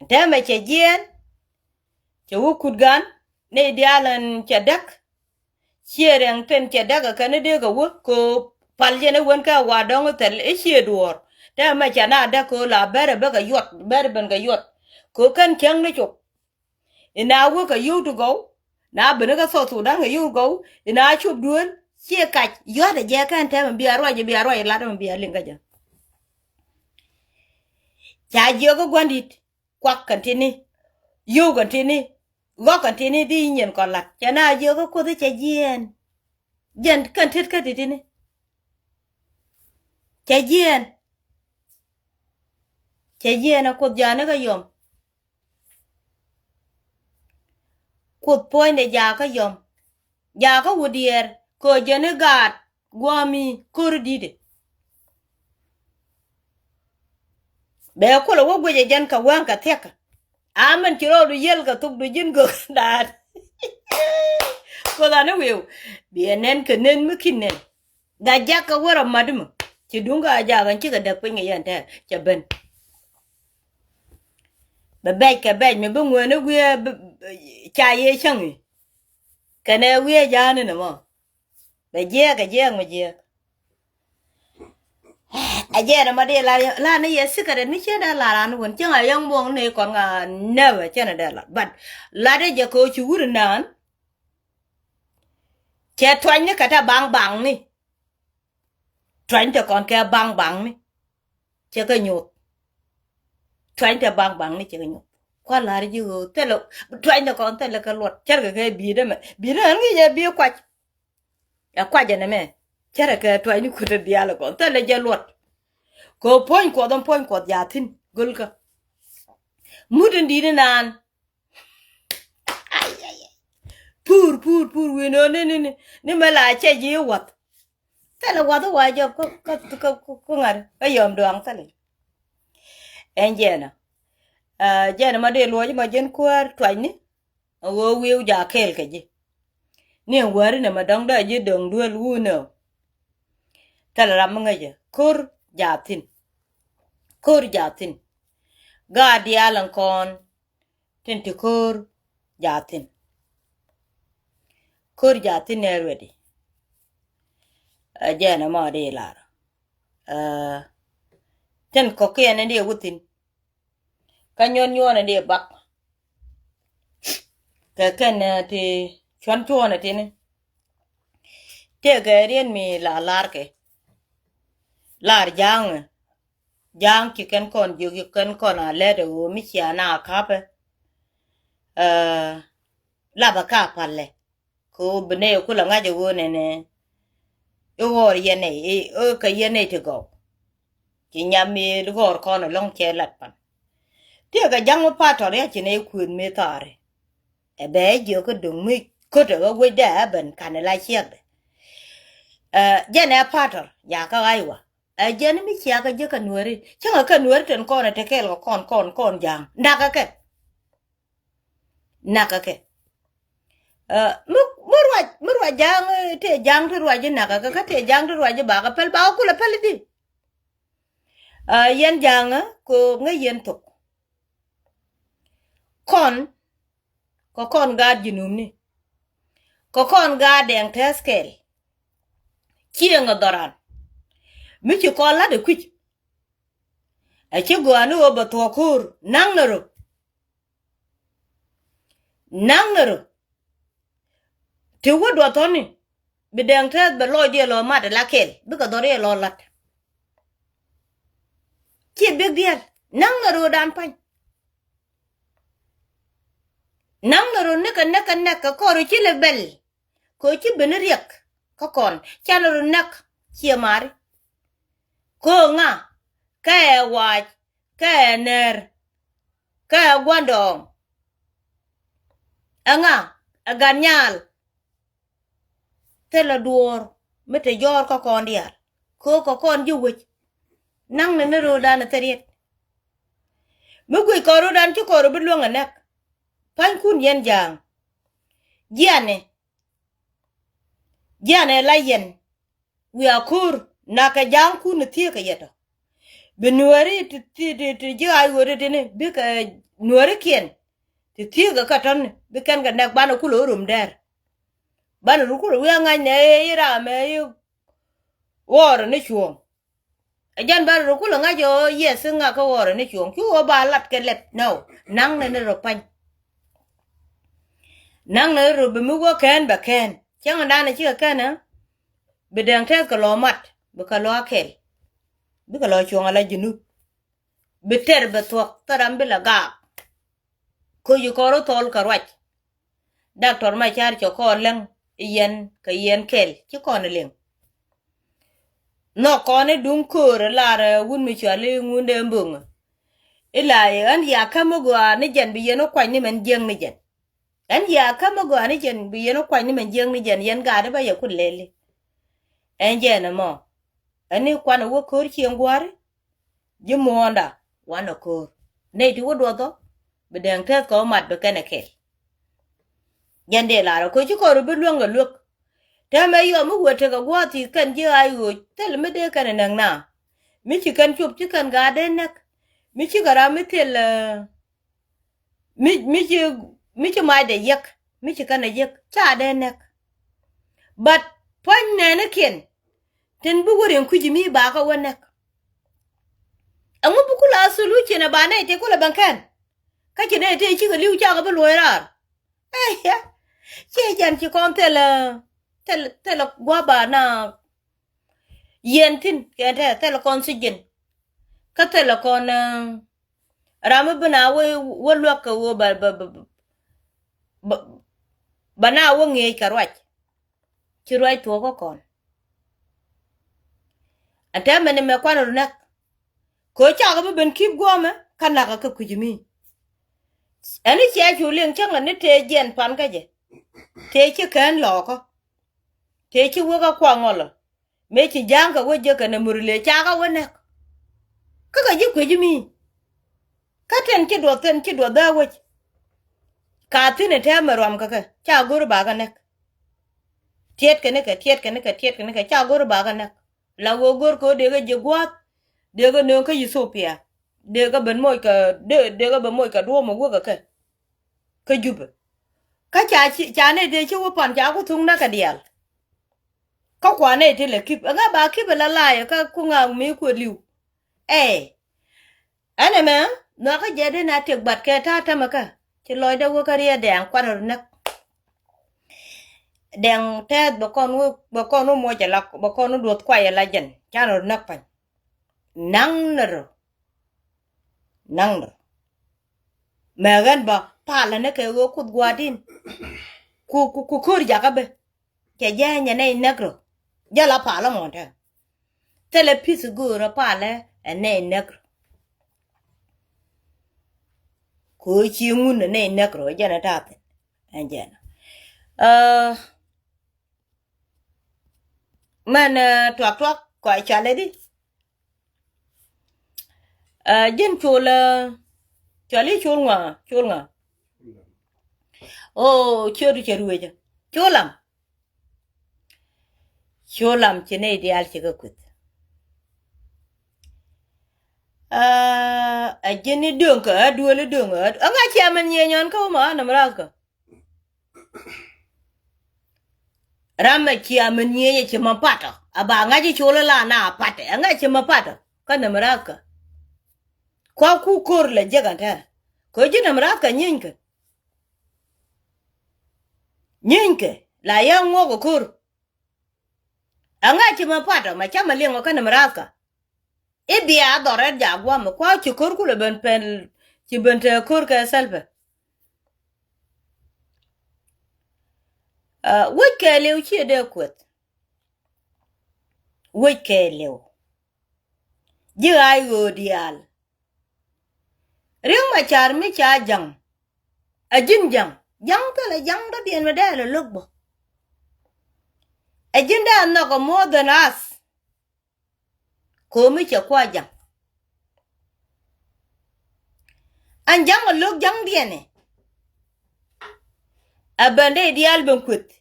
A: dama che jen che wukut gan ne dialan che dak chereng ten che daga kan de ga wo ko paljene won ka wa dong tel e cheduor dama che na da ko la bere be ga yot bere ben ga yot ko kan chang ne chok ina wo ka yu to go na bene ga so to da ga yu go ina chup duon che ka yo da je kan ta bi arwa la da bi alinga ja cha je go gwandit kwak kan tini yu kan tini go kan tini di nyen ko lat cha na je go ko de cha jen kan tet ka tini cha jen ko jana ga yom ko point de ja ka yom ja ka wudier ko jene gat gwami kor dide be ko lo gwe jen ka wan ka teka amen chiro du yel ka tuk du jin go dat ko da ne we bi enen ke nen mukinen ga ja ka wara madum ci dunga ja gan ci ga da pin yan ta ca ben be be ka be me bu ngone gwe cha ye changi kana we ja ne mo be je ga je mo je a je na ma de la ne ye sikare ni che da la ran won chang a yang bong ne kon ga never che na da la but la de je ko chu wur nan che twan ne ka ta bang bang ni twan te kon ka bang bang ni che ka nyu twan te bang bang ni che ka nyu kwa la ri ju te lo twan te kon te le ka lot che ka bi de me bi de an ge bi kwa ya kwa je ne me che ka twan ni ku te Diaal kon te le je lot ko pon ko don pon ko ya tin gul ka mudin di nan ay ay pur we no ne me la che ji wat te le wat wa je ko ngar ayom doang te le en jena ma de lo ma jen kwar twani wo wiu ja kel ke ji ne wari ne ma dong da ji dong du lu no te le ram ngaje kor jatin ga Diaal kon tenti kor jatin ne ready jena ma de la ten ko ke ne de wutin kanyon ne de bak ka ken ti chon ne tin te ga rien mi la lar ke lar jang ki ken kon ju ki ken kon a le de wo mi chia na ka pe la ba ka palle ko bne ko la nga je wo ne yo wor ye ne ka ye ne te go ki nyami lu gor kon long che lat pan te ga jang pa to re chi ne kun me tare e be jo ko dung mi ko to go we da ben kan la chiek je ne pa to ya ka ai wa je ne mi chia ka je ka Nueri changa ka Nueri ten kon te kel kon jang naka ke murwa jang te jang te rwa je naka ka te jang te rwa je ba ka pel ba ku la pel di yen jang ko nga yen to kon ga jinum ni kon ga deng teskel kienga doran mi ci ko la de kwich a ci go anu oba to kur nangero ti wodo toni bi deng tes be lo je lo mat la kel bi ka dore lo lat ci big deal nangero dan pan nangero ne ka ko ru ci le bel ko ci ben riek ko kon chanoro nak ci mari ko nga ka e waj ka e ner ka e gwandong anga aganyal tela duor mete jor ko kon Diaal ko kon juwich nang ne ro dan teriet mu gui ko ro dan ci ko ro bi luonga nek pan kun yen jang Yiɛn la yen wi akur na ka jang kun tie ka yeto be Nueri ti ji ay wore tene bi ka Nueri kien ti tie ga katon bi kan ga nek bana ku lo rum der bana ru ku wi nga ne ira me wor ne chuo ajan bana ru ku nga jo yes nga ka wor ne chuo ku o ba lat ke lep no nang ne ro pan nang ne ro be mu go ken ba ken chang da ne chi ka na be deng tes ka lo mat be ka lo kel be ka lo chuo ala jinu be ter be tok taram be la ga ko yu ko ro tol ka rwach doctor ma char cho ko leng yen ka yen kel chi ko ne leng no ko ne dun ko la re wun mi chale ngunde mbung ila an ya kamugo ne jen bi yeno kwa ni men jeng ni jen an ya kama go ani jen bi yeno kwa ni men jeng ni jen yen ga de ba ye ku lele en jen mo ani kwa no wo kor chi ngwar ji monda wana kor ne ti wo do to be den te ko mat be kana ke jen de la ko chi ko ru bi luong ga luk ta me yo mu wo te ga gwa ti kan ji ayu tel me de kana nang na mi chi kan chup chi kan ga de nak mi chi gara mi tel mi chi mai de yek mi chi kan yek cha de nak but pon ne na ken tin bu gurin ku ji mi ba ka wonak amu bu kula sulu chi na ba ne te kula bankan ka chi ne te chi ga liu cha ga bu lo ra ya che jan chi kon tel gwa ba na yen tin ke tel kon si jin ka tel kon ramu bana wo lo ka wo ba na wo nge ka rwach chi rwach to ko kon ata mene me kwano nak ko cha ga ben kip goma kana ka kujimi ani che chu leng chang ne te jen pan ka je te chi kan lo ko te chi wo ga kwa ngolo me chi jang ka wo je ka ne murile cha ga wo nak ka ji kujimi ka ten chi do da wo ka tine te maram ka cha gur ba ga nak tiet ka ne ka cha gur ba ga nak la wo gor ko de ga je gwat de ga no ka yisopia de ga ben moy ka de ga ben moy ka do mo wo ka jube ka cha ne de chi wo pan cha ku thung na ka dial ka kwa ne te le kip nga ba kip la la ka ku nga mi ku liu ane me no ka je de na te bat ke ta maka chi loy de wo ka ria de an kwar nak den te bo kon wo mo ja la bo kon do kwa ya la jen cha ro nak pa nang nang me gan ba pa la ne ke wo ku gwadin ku kur ja ka be ke ja nya ne nakro ja la pa la mo ta tele pis go ra pa le ne nakro ko chi ngun ne nakro ja na ta an ja man twak ko cha le di jen choli chul nga oh chodu cheruwe ja cholam chene ideal chiga kut a jeni donka aduole donga anga chaman yenyon ko ma na mrazka rama chaman yenye chima pato aba ngaji chola la na pate anga chima pato kana mrazka kwa ku kor la jaganta ko jina mrazka nyenke la ya ngogo kor anga chima pato ma chama lengo kana mrazka ibia dore jagwa mo kwa chukor kule ben pen ci bente kor ka selbe wikelew ci de kwet wikelew ji ay go dial ring ma char mi cha jang ajin jang tele jang da bien me de lugbo ajin da no ko more than us ko mi cha kwa jang an jang lug jang diene abande dial ben kwet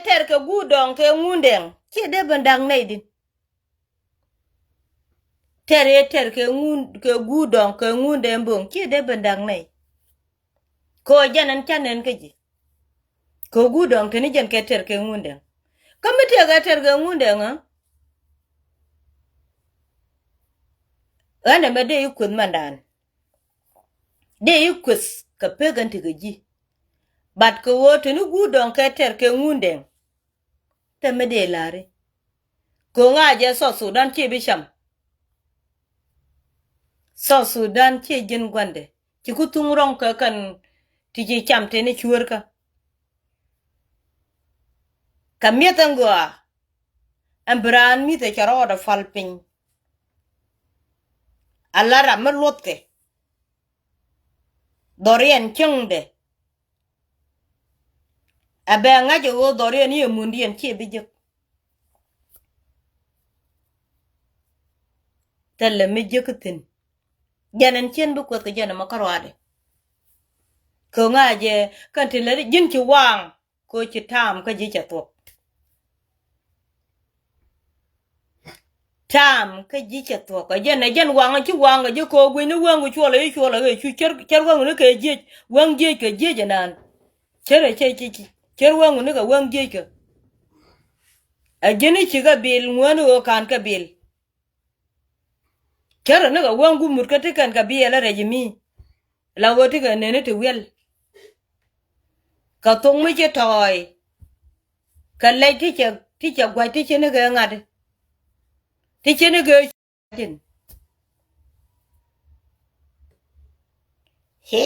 A: ter ke gudong ke ngundeng ci de bandang nay din ter ke gudong ke ngundeng bong ci de bandang nay ko janan chanen ke ji ko gudong tani jan ke ter ke ngundeng komite ga ter ke ngundeng ana me de yukun mandan de yukus ka pegan ti ji bat ko wote ni gudong ke ter ke ngundeng te me de lare ko ngaje so Sudan ci bisham so Sudan ci jin gwande ci kutung rong ka kan ti ji cham te ni chuurka kamietan go an bran mi te charo da falpin alara merlotke dorian chengde abe ngaje wo dorian ye mundien che bijek telle mi jekutin janen chen bu ko jana makarwade ko ngaje kan tele jin ci wang ko ci tam ka ji ca to tam ka ji ca to ka jana jan wang ci wang ji ko gwi ni wang ci wala ge ci cer wang ne ke ji wang ji ke ji janan cere ci cer wang ne ga wang ji ke a jini ci ga bil ngwan o kan ka bil cer ne ga wang gu mur ka te kan ka bil la rejimi la woti ga ne te wel ka tong mi je toy ka le ti cha gwa ti che ne ga ngade ti che ne ga tin he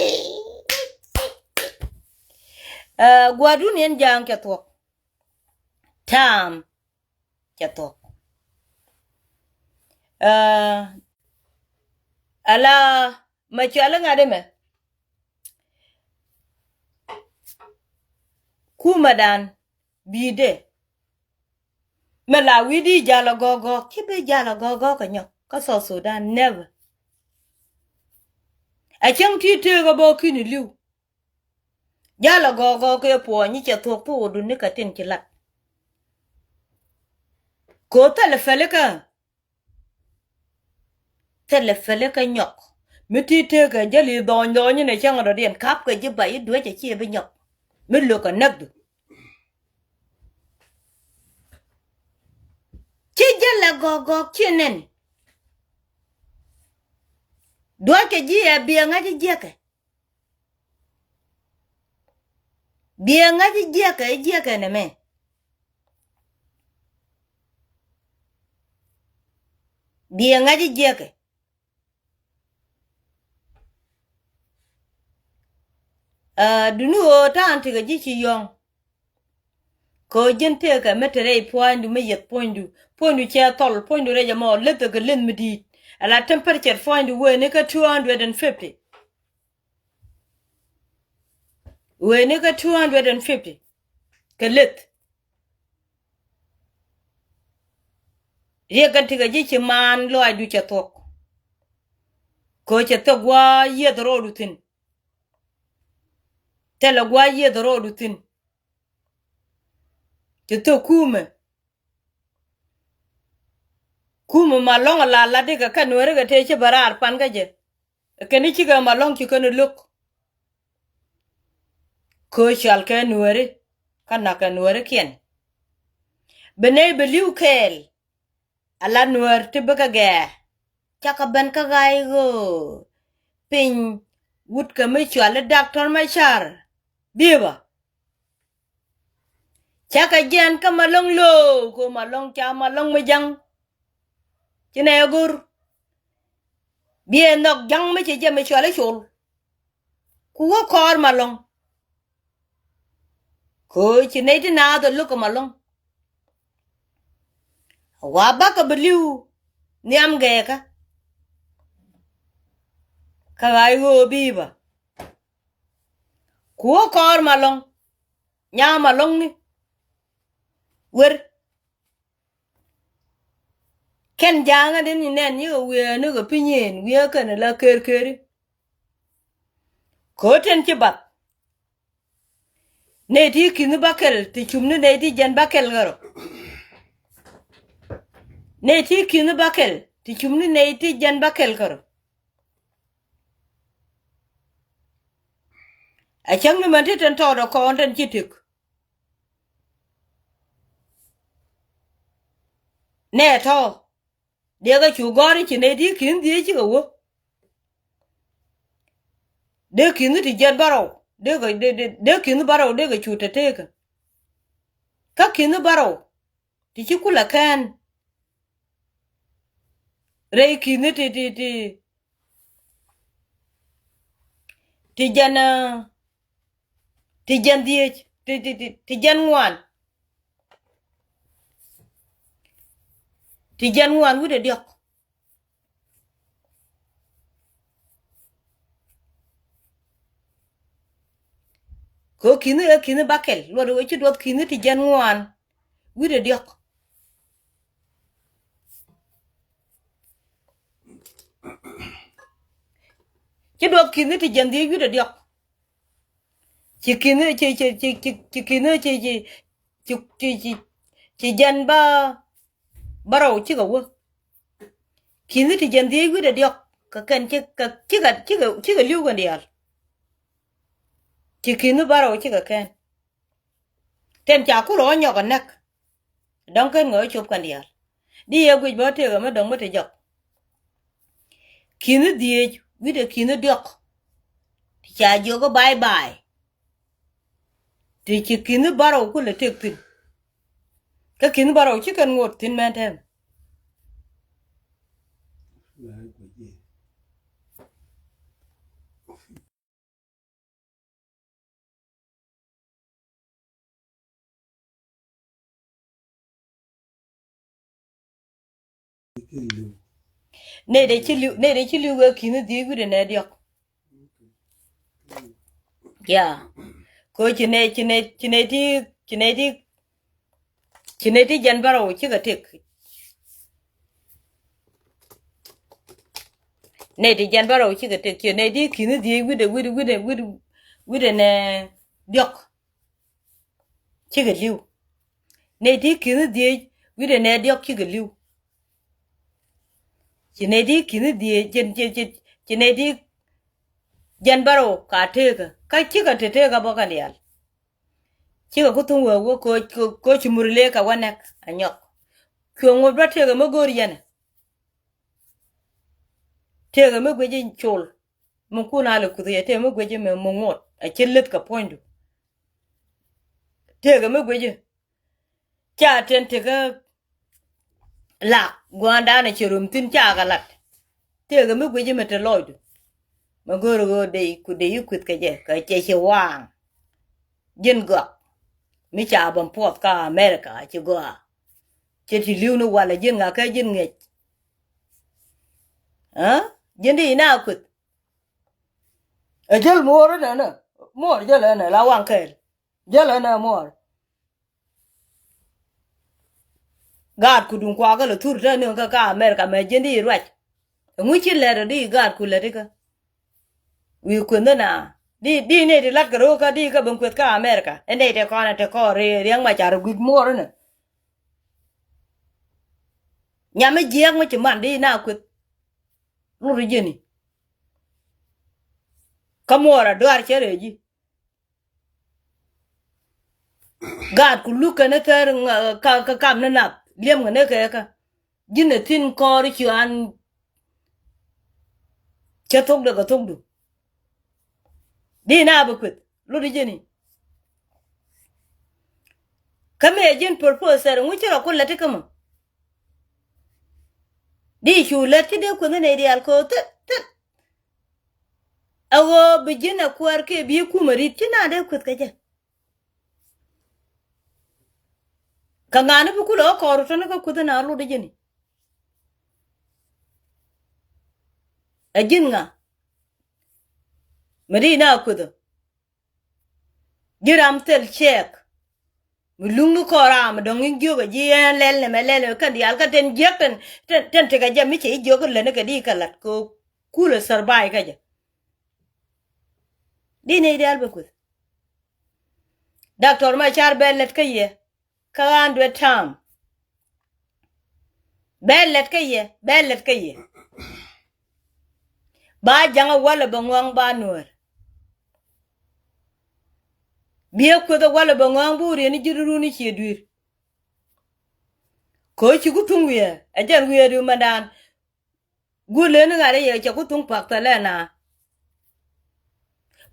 A: gwa du nien jang ka to tam ka to ala ma chala ngade me kumadan bide mela widi jala gogo kibe jala gogo kanyo ka so Sudan never a chang ti te go bo kini liu jala gogo ke po ni che to po du ni ka tin kilat ko tele fele ka nyok mi ti te ga jali don do ni ne chang ro dien kap ke ji bai du che chi be nyok mi lo ka nagdu chi jala gogo chinen do ke ji e bi nga ji je ke bi nga ji je ke ne me bi nga ji je ke dunu o ta anti ga ji chi yong ko jente ka metere pointu me yet pointu che tol pointu re jamo leto ga len midi ala temperature pointu we ne ka 250 we ne ka 250 ka let ye kan tiga ji chi man lo adu che tok ko che to gwa ye dro rutin tele gwa ye dro rutin to kuma malong la de ka Nueri ga te che barar pan ga je keni chi ga malong chi kan luk ko shal ka Nueri kana ka Nueri kien bene beliu kel ala Nueri te baka ga chaka ban ka gai go pin wut ka me chwale doctor ma char biba chaka jen ka malong lo ko malong cha malong me jang chine gur bien nok jang me che je me chwale chul ku wo kor malong ko chine ti na do lu ko malong wa ba ka beliu niam ge ka gai go biba ku wo kor malong nya malong ni wer ken janga den ni nen yo we no go pinyen we ka na la ker ko ten ci bat ne ti kinu bakel ti chumne ne ti jan bakel garo ne ti kinu bakel ti chumne ne ti jan bakel garo a chang ni man ti ten to do ko ten ci tik ne to de ga chu gori ci ne ti kin di ci go de kinu ti jan baro de kinu baro de ga chu te ka kinu baro ti ci kula kan re kinu ti jan die ti jan ngwan ti jan wan wi de diok ko kinu bakel lo do chi dot kinu ti jan wan wi de diok chi dot kinu ti jan di wi de diok chi kinu chi kinu chi jan baro chi ga wo kinu ti jan di wi de diok ka kan chi ga liu ga dial chi kinu baro chi ga kan ten cha ku ro nyo ga nak dong ken ngo chup kan dial đi ở quỳ bát thì mà đồng mà thì dọc kinu die wi de kinu diok cha jo go bye bye thì chỉ kinu baro ku le tek tin ka kinu baro chi kan ngot tin men them ne de chi liu ga kinu die wi de ne diok ya ko chi ne ti jan baro chi ga tek ne ti jan baro chi ga tek chi ne di kinu die wi de ne diok chi ga liu ne di kinu die wi de ne diok chi ga liu chi ne di kinu die chi ne di jan baro ka te ka chi ga te ga bo kan yal chi ga ku tun wo ko chi murle ka wanak anyok ko ngo ba te ga mo gor yana te ga mo gwe chol mo ku na le ku ye te mo gwe me mo ngot a chelet ka pointu te ga mo gwe cha ten te ga la gwanda na chirum tin cha ga lat te ga mo gwe me te loidu ma gor go de ku de yu kut ka je ka che che wang jin go mi cha bom pot ka America chi go che ti liu no wala jin nga ka jin nge ha jin di na kut a jel mor na mor jel na la wang kel jel na mor gad ku dun kwa ga lo tur ta ne ka America me jin di rach ngu chi le di gad ku le di ka wi ku na di ne di lat garo ka di ka bum kwet ka America ene te ko na te ko re riang ma char gud mor na nya me jiang ma chi man di na kwet lu ri jeni ka mora dar chere ji gad ku lu ka na ter ka kam na nap liem ne ka jin tin ko ri chi an che tok de ka tok du di na bu kwet lu ri jeni kame jin purpose ngu chira ku lati kama di chu lati de ku ne di al ko tet awo bijina kwar ke bi ku mari tina de kwet ka je ka ngana bu ku lo ko ru tane ka ku na lu de jeni ajin nga mari na ku do jiram tel check mulungu ko ram dong in joga ji lel ne melele ka di al ka ten jekten ten te ka je mi che joga le ne ka di ka lat ko ku le sarbai ka je di ne ideal bu ku doctor ma char belet ka ye ka andwe tam belet ka ye ba janga wala bangwang ba nuer biye ko da wala bangwang bu re ni jiruru ni che duir ko chi ku tungwe ajar wiye du mandan gule ni ngare ye che ku tung pak ta le na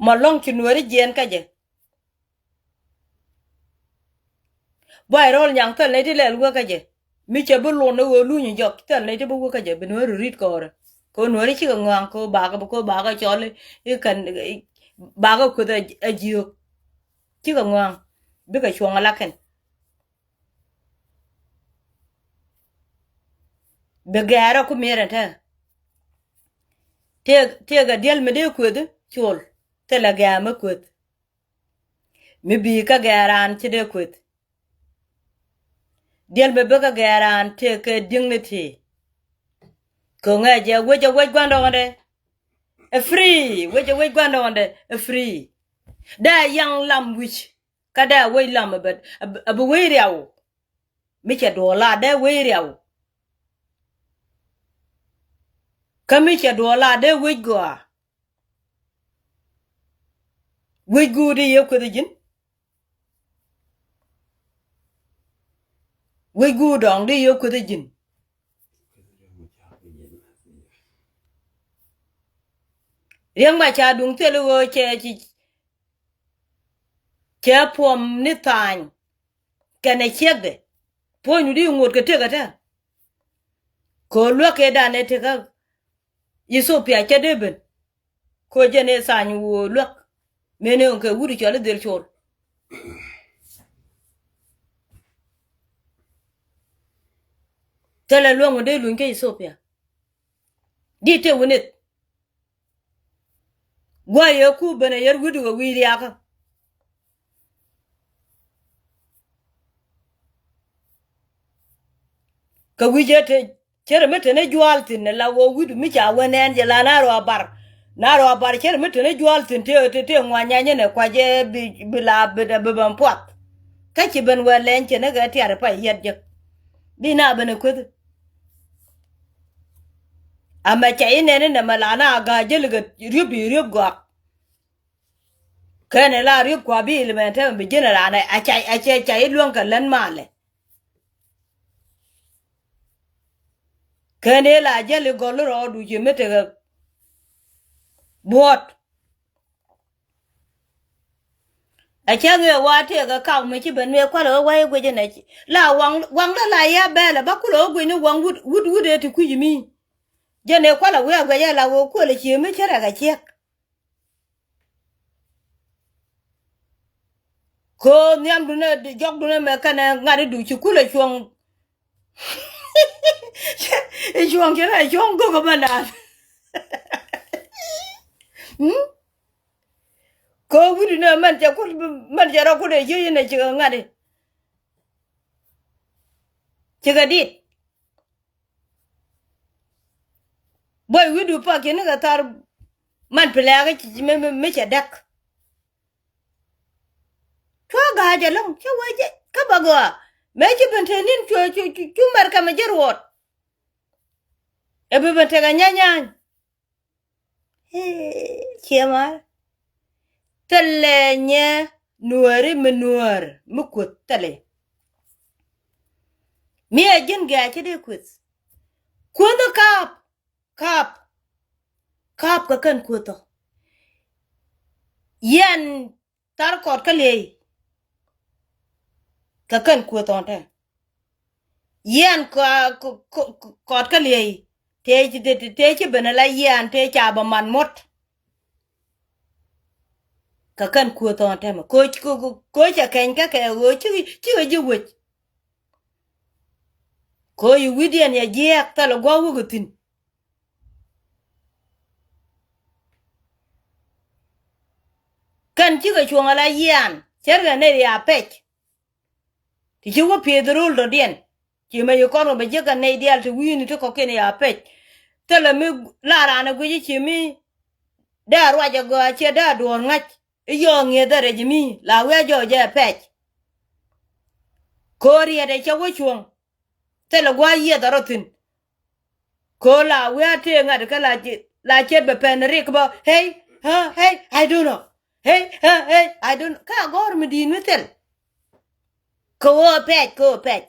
A: malong chi nueri jen ka je boy rol nyang ta le di le lu ka je mi che bu lo no lu ni jok ta le di bu ka je be nueri rit ko ko nueri chi ngang ko ba ga chole e kan ba ga ku da ajiyo chi ngang bi ka chuang la ken begara ku mera ta tega dial me de kwede chol tela ga me kwed me bi ka garan ti de kwed dial be ka garan te ke dignity ko ngaje weje gwando onde a free weje gwando onde a free da yang lam which kada we lam but abu we riaw mi che do la da we riaw kami che do la da we go we go de ye ko de jin we go dong de ye ko de jin yang ma cha dung te lo che pom ni tan kene chege po nu di ngot ke te gata ko lo ke da ne te ka Ethiopia che deben ko jene san wo lo mene on ke wuri chole del chol tele lo ngo de lu ke Ethiopia di te wunet gwa ye ku bene yer wudu go wiri aka ka wijete chere mete ne jualtin la wo wudu mi cha wenen je la na ro bar chere mete ne jualtin te ngwanya ne kwa je bi la be de ban pot ka ci ben welen che ne ga tiare pa yet je bi na bene kwed ama cha ine ne malana ga jelga ryub go kene la ryub kwa bi le mente bi general a cha ilon ka len male kene la jeli golu ro du je mete ga bot a cha nge wa te ga kaw me ci ben me kwa lo wa ye gwe je ne la wang la ya bele ba ku lo gwe ni wang wud e ti ku yimi je ne kwa la we gwe ya la wo ko le ci me chere ga chek ko nyam du ne jog du ne me kana ngari du ci ku le chong e chong kera chong go bana ko wudu ne man ja ro ko de ye ne ci ngade ci ga dit boy wudu pa ke ne ga tar man pela ga ci me ca dak to ga ja long ci waje ka bago me ci bentenin ci mar ka ma jerwot e be bente ga nyanya chema tele nye nueri menuer mukut tele mi ajin ga ci de kwet kundo kap ka kan kuto yen tar kot ka le ka kan kuto ta yen kot ka le te ci bena la yen te cha ba man mot ka kan kuto ta ma ko cha ken ka ke go ci ji wet ko yu widian ya je ta lo go wugutin kan ci ga chuanga la yen cherga ne ya pech ti ci wo pedrol do dien ci me yo kono be je kan ne dial ti wini to ko ken ya pech tele mi la rana go ci mi da ro ja go che da do ngach yo nge da re mi la we jo je pech ko ri de che wo chuang tele gwa ye da rotin ko la we te ngad ka la che be pen rik ba hey I don't know hey I don't ka gor mi din metel ko pech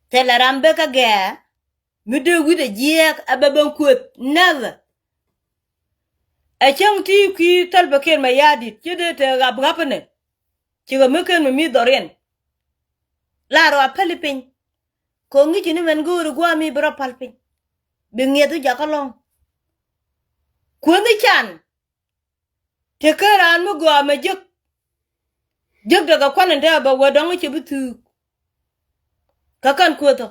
A: tele rambe ka ge mi de wi de jiek ababan kut never a chang ti ki talba ken ma yadi che de te gab gapne che ga meken mi doren la ro apelipin ko ngi ni men guru gwa mi bro palpin bi ngedu jakalong ko ngi chan te karan mu gwa ma juk daga kwanan da ba wadon ci butu kakan ko to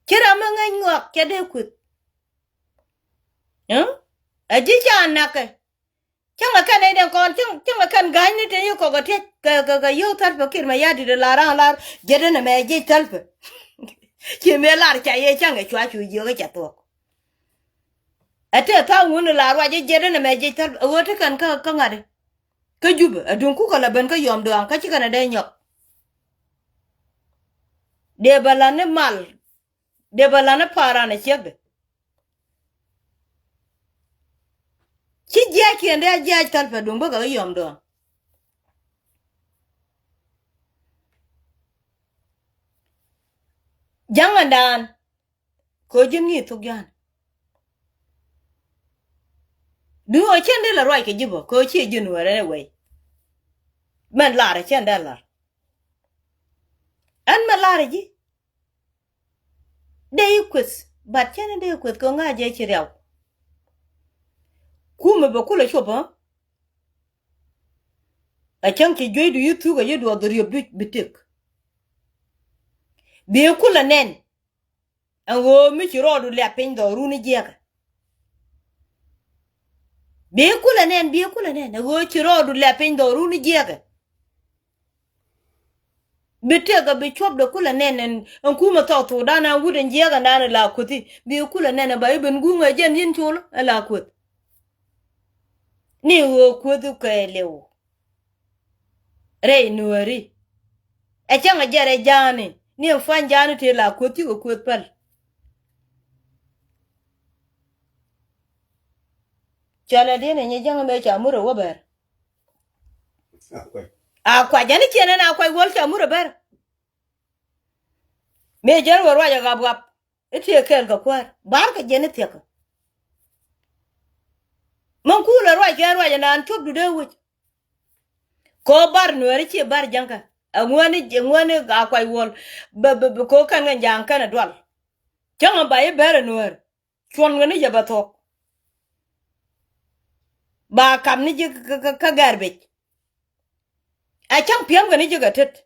A: Kira ma ngai ngok ke de kut. Aji cha nake. Changa kan ai den kon changa kan gai ni te yo ko ga te ka yo tar pa kir ma ya di la ran la jede na me ji tal pa. Ki me lar cha ye changa chwa chu yo ga cha to. Ate ta ngun la wa je jede na me ji tal wo te kan ka ngade. Ka juba adun ku kala ben ka yom do an ka ci kana de nyok. De balane mal. De balane para na chebe. Ci je ki ande je tal pa dum ba ga yom do. Jangandan ko jimi to gan. Du o chende la roi ke jibo ko chi jinu were we. Man la re chende la. An ma la re ji. De yikwes bat chende de yikwes ko nga je chi rew. Ku me ba kula chopa. A chang ki jwe du yitu ga yedo do ri bitik. Bi kula nen. An wo mi chi ro du le pen do ru ni je ka. Bi kula nen wo chi ro du le pen do ru ni je ka. Bitega bi chop de kula nenen an kuma to dana wuden jega nana la kuti bi kula nene ba ibn gunga jen yin chulo ala kut ni wo kudu ka lewo rei nueri e changa jere jani ni fan jani te la kuti ko kut pal chala dene nye janga me cha muro wober akwa jani chene na akwa wol cha muro ber me jar warwa ya gab ite kel ka kwar bar ka jene teka man kula rwa ya nan top du de wuch ko bar nueri chi bar janka ngwani akwai wol ko kan ngan jang kana dwal changa ba e ber nuer chon ngani ya batok ba kam ni ji ka garbage a chang piam ngani ji gatet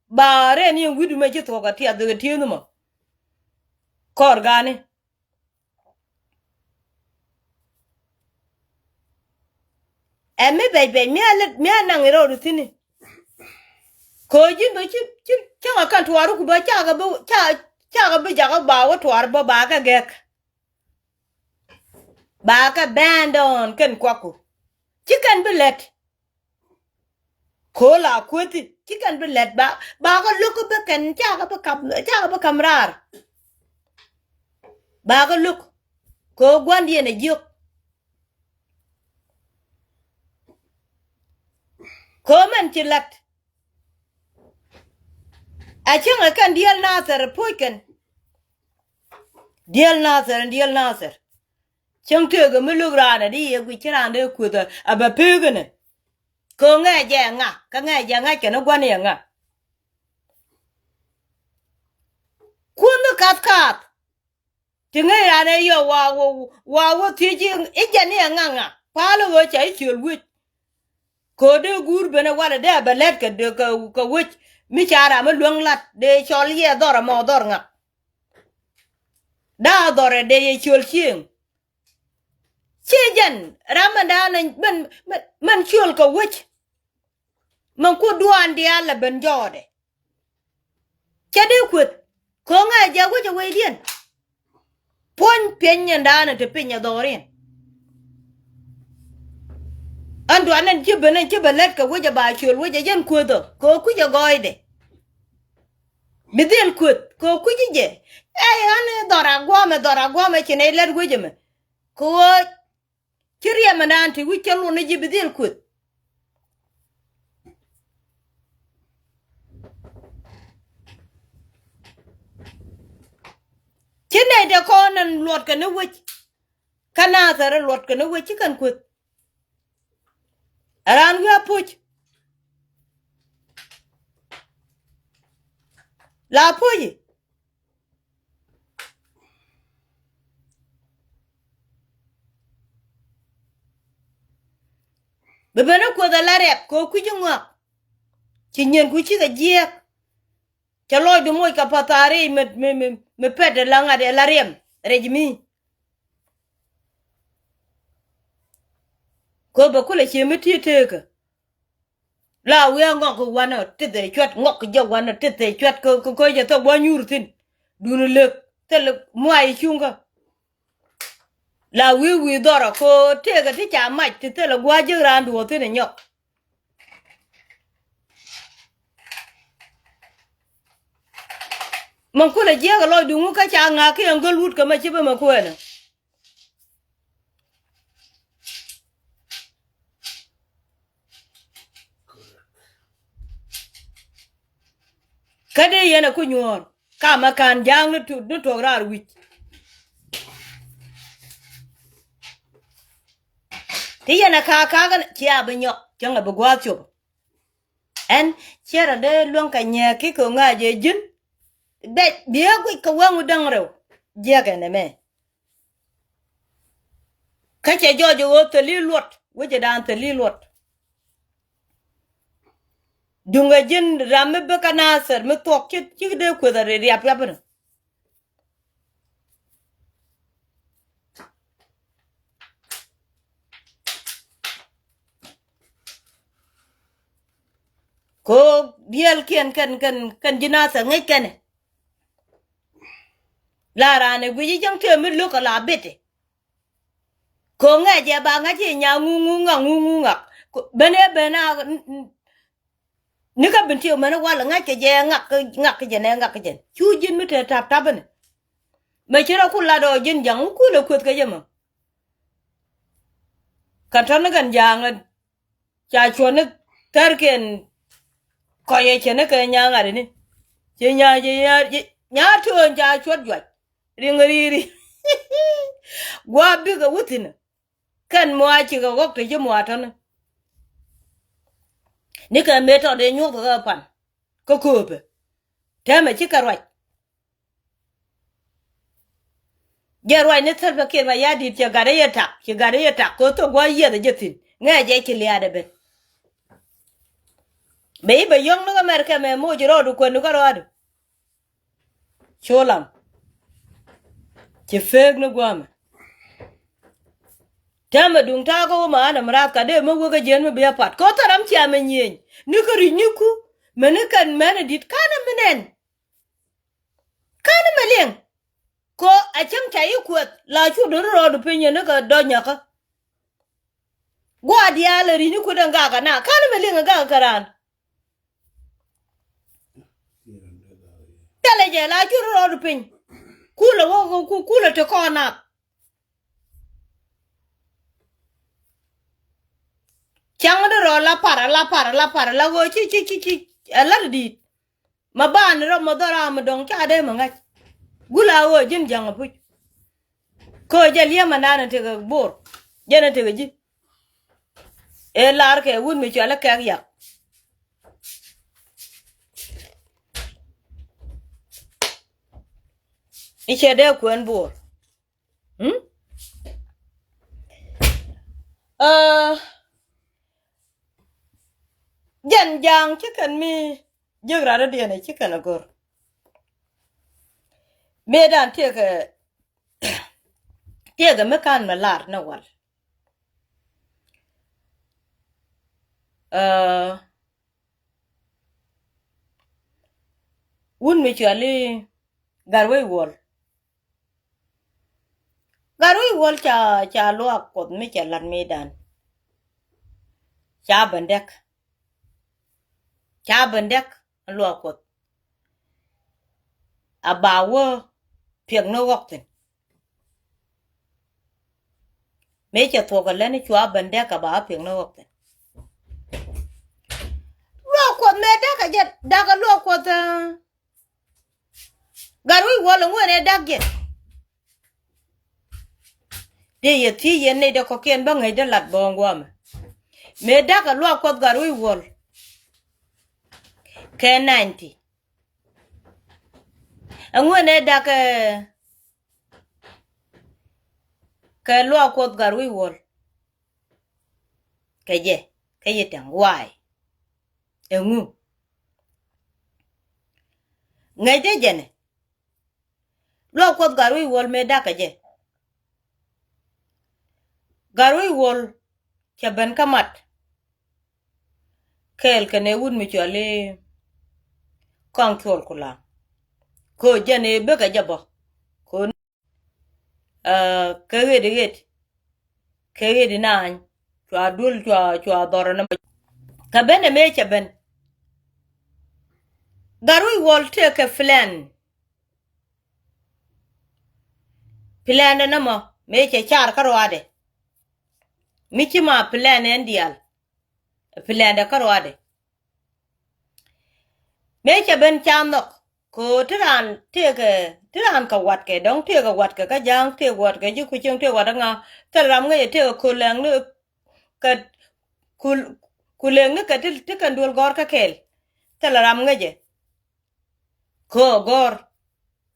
A: ba re ni widu me ji to ga ti adu ti no mo kor gane emi bebe mi anang ro rutini ko ji be chi changa kan tuaru ku ba cha ga be ja ga ba wa tuar ba ga gek ba ka bandon kan kwaku chicken billet ko la kweti chicken billet ba ga look be kan cha ga ba kamrar ba ga look ko gwandi ne juk ko man chilat a chinga kan dial nasar poiken dial nasar chang te ga mulugrana di ye gu chirande kuda aba pegene ko nga ja nga ka nga ja nga ke no gwani nga kunu kat tinga ya ne yo wa tiji ijani nga palo wo chai chul wit ko de gur bena wala de balet ka de ka wit mi chara ma luang lat de chol ye dora mo dor nga da dore de ye chul ching chijan ramadan man chul ka wit man ku duan dia la ben jode chade kwet ko nga ja wo ja we dien pon penya ndana te penya dorin andu anan jibelet ka wo ja ba chul wo ja jen kwodo ko ku ja goide bidel kwet ko ku je ane dora gome chine ler wo jeme ko chiriya manan ti wi chelu ne jibidel kwet chine de ko nan lot ka ne wich kana sare lot ka ne wich kan kwet aran wi apuch la puji bebena ko da larep ko ku jungwa chinyen ku chi ga jiek Chalo du moy ka patari me pede langa de la rem rejmi ko ba kula che meti teka la we ngok wana tede chwat ngok je wana tede chwat ko je to bo nyurtin dunu lek tel moy chunga la we dora ko tega ti cha mach ti tel gwa je randu otene nyok man kula je ga lo dungu ka cha nga ke ngol wut ka ma che ba ma ko na kade yana ku nyor ka ma kan jang nu to rar wich ti yana ka ga chia ba nyok changa ba gwa chop en chera de luang ka nya ki ko nga je jin de bia ku ka wangu dang rew je ga ne me ka che jojo wo to li lot wo je dan to li lot dunga jin ramme be kana ser me tok ki de ko da re yap yap na ko biel kan jina sa ngai kene la rane gwi jang te mi lu ka la bete ko nga je ba nga je nya ngu nga bena ni ka binti mena wala nga ke je nga ke je ne nga ke je chu jin mi te tap tap ne me chira ku la do jin jang ku le ku ke je ma ka tan gan jang cha chon ne tarken ko ye chene ke nya nga ni je nya to ja chot jwa ringri gwa bi ga wutina kan mo a chi ga gok te je mo atana ni ka meto de nyu ga pan ko ko be ta me chi ka rwa je rwa ne tar ba ke ba ya di che ga de yeta ko to gwa ye de jetin nga je ki liya de be be yong no ga mer ka me mo jiro du ko no ga ro cholam che feg no gwa me tama dung ta ko ma na mrat ka de mo go ga jen me be pat ko taram chi ame nyen ni ko ri ni ku mene kan mene dit kana menen kana melen ko a cham ta yi ku la chu do ro do pinye ne ka do nya ka gwa Diaal ri ni ku dan ga na kana melen ga karan tele je la chu ro do pin kula wo kula te ko na chang de ro la para la go chi ala di ma ban ro mo dora ma dong cha de ma ngai gula wo jin jang pu ko je liya manana te ga bor jena te ga ji e lar ke wun mi chala ka ya iche de kwen bor jan jang chicken mi jigra da de ne chicken agor medan te ga mekan malar na wal wun mi chali garwe wol cha lo akot mi chalan medan cha bandek lo akot abawo piang no wakten me cha to ga lene chwa bandek aba piang no wakten lo akot me da ka jet da ga lo akot garwe wol ngone dak jet de ye ti ye ne de ko ken ba ngai de lat bongwa me da ka lo akot garwe wol ke 90 angone da ka lo akot garwe wol ke ye tang wai engu ngai de jene lo ko garui wol me da ka je garui wol cha ben kamat kel kene wun mi chole control kula ko jene be ka jabo ko kege di nan chwa dul chwa doro na ka bene me cha ben garui wol te ke plan na mo me che char karwade michi ma plan en dial plan da karwade me cha ben chamno ko tiran ka wat ke dong te ka wat ka jang te wat ke ju ku chung te wat nga ta ram nga te ko lang ne ka kuleng ne ka te kan dul gor ka kel ta ram nga je ko gor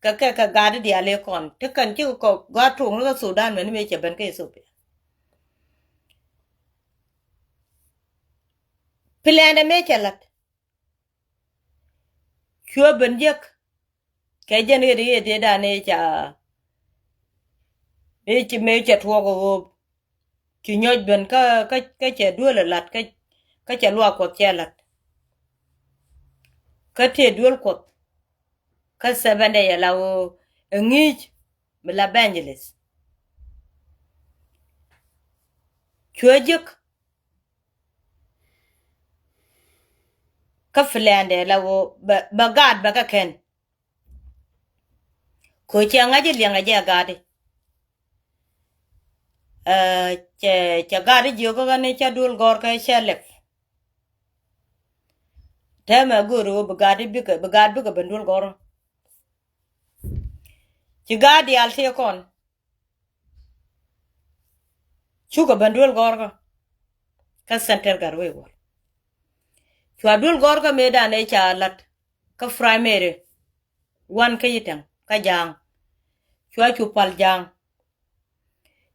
A: ka gadi diale kon te kan ju ko ga tung ga Sudan men me cha ben ke su plan da me cha lat chua ben jek ke jen ye de da ne cha me cha tuo go ki nyoj ben ka che duol lat ka che lwa ko che lat ka te duol ko ka sebende ya lawo ngij me la bangeles chojek ka flande lawo bagad ba ka ken ko che ngaje lianga je gade che gade jogo ne cha duol gor ka shelef tema guru bagade bika bendul gor ci gadi al te kon chuga bendul gor ka center garwe wor chwa dul gor ka meda ne cha lat ka primary wan ka yitang ka jang chwa chu pal jang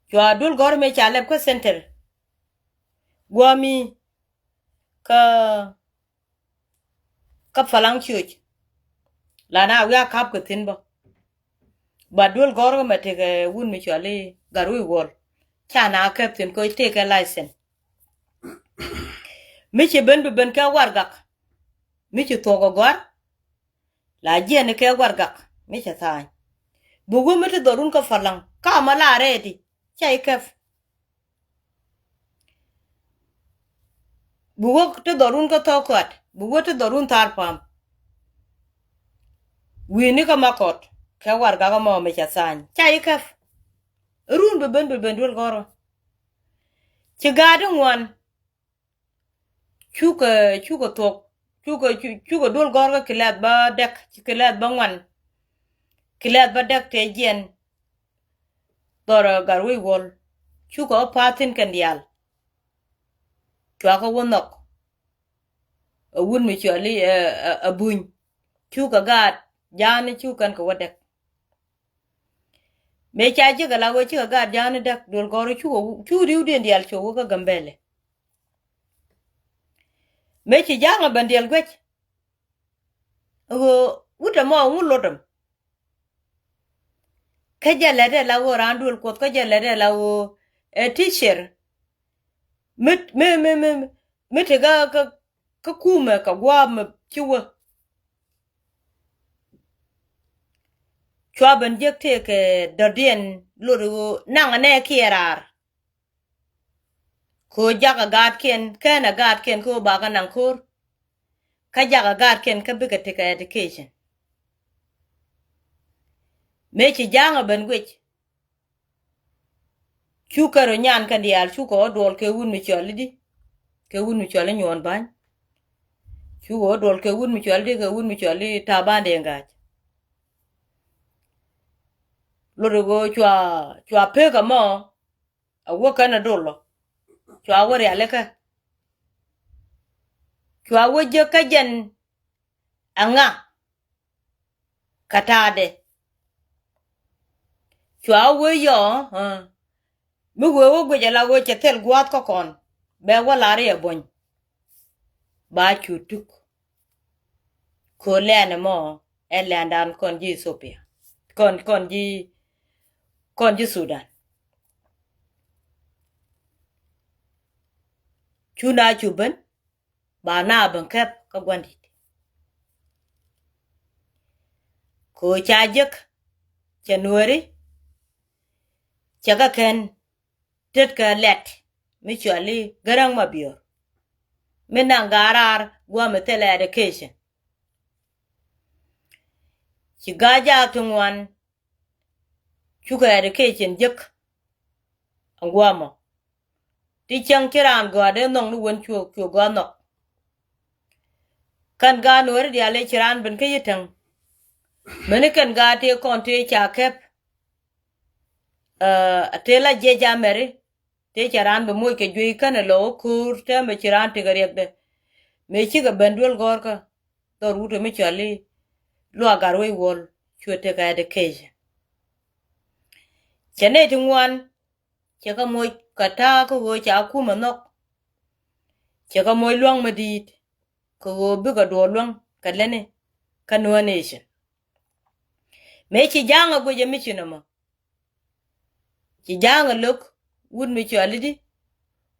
A: chwa dul gor me cha leb ka center gwami ka falang chuch lana wa kap ka tin ba dul gor me te ke wun mi chale garwe wor cha na captain ko te ka license mi che ben ka wargak mi che togo gor la jene ke wargak mi che tan bugu mi te dorun ka falang ka mala redi chai kef bugu te dorun ka tokot bugu te dorun tar pam wini ka makot ka warga ka mo mi che tan chai kef run ben dul goro ci gadu ngwan chuka tok chuka dul gorga kilat ba dek kilat ba ngwan kilat ba dek te jen dora garwi wol chuka patin kan dial chwa ka wonok wun mi chali abuñ chuka gat jani chukan ka wadek me chaji gala wo chuka gat jani dek dul goro chu riu den dial chu ka gambele me chi janga bandel gwech wuta mo ngulodam kajala de lawo randul kot kajala de lawo teacher mit ga kuma ka gwa me chiwa chwa ban jekte ke dodien luru nanga ne kierar ko jaga gad ken kana gad ken ko baga nan kor ka jaga gad ken ka biga tika education mechi janga ban gwech chukaro nyan kan dial chuko odol ke wun mi choli di ke wun mi choli nyon ban chuko odol ke wun mi choli di ke wun mi choli tabande ngaj loro go chwa pega mo awo kana dolo chwa wori aleka chwa woje kajen anga katade chwa wo yo mi wo jala wo chetel gwat ko kon be wala re bon ba chutuk ko lene mo landan kon ji Ethiopia kon ji Sudan chuna chuban ba na ban kep ka gwandi ko chajek cha Nueri chaga ken tet ka let mi chali garang mabior menangarar gwa metele education chigaja tungwan chuka education jek angwamo ti chang kiran gode nong nu won chu go no kan ga Nueri diale chiran ben kayitang mene kan ga te kon te cha kep atela je jamere te charan be moy ke jui kan lo kur te me chiran te garek de me chi ga bandwel gorka to ruto me chali lo agarwe wol chute ka education chene tungwan chaka moy kata ko go cha kuma nok chaka moy luang madit ko go bi ga do luang kalene kanwa nation me chi janga go je michinama chi janga lok wun mi chali di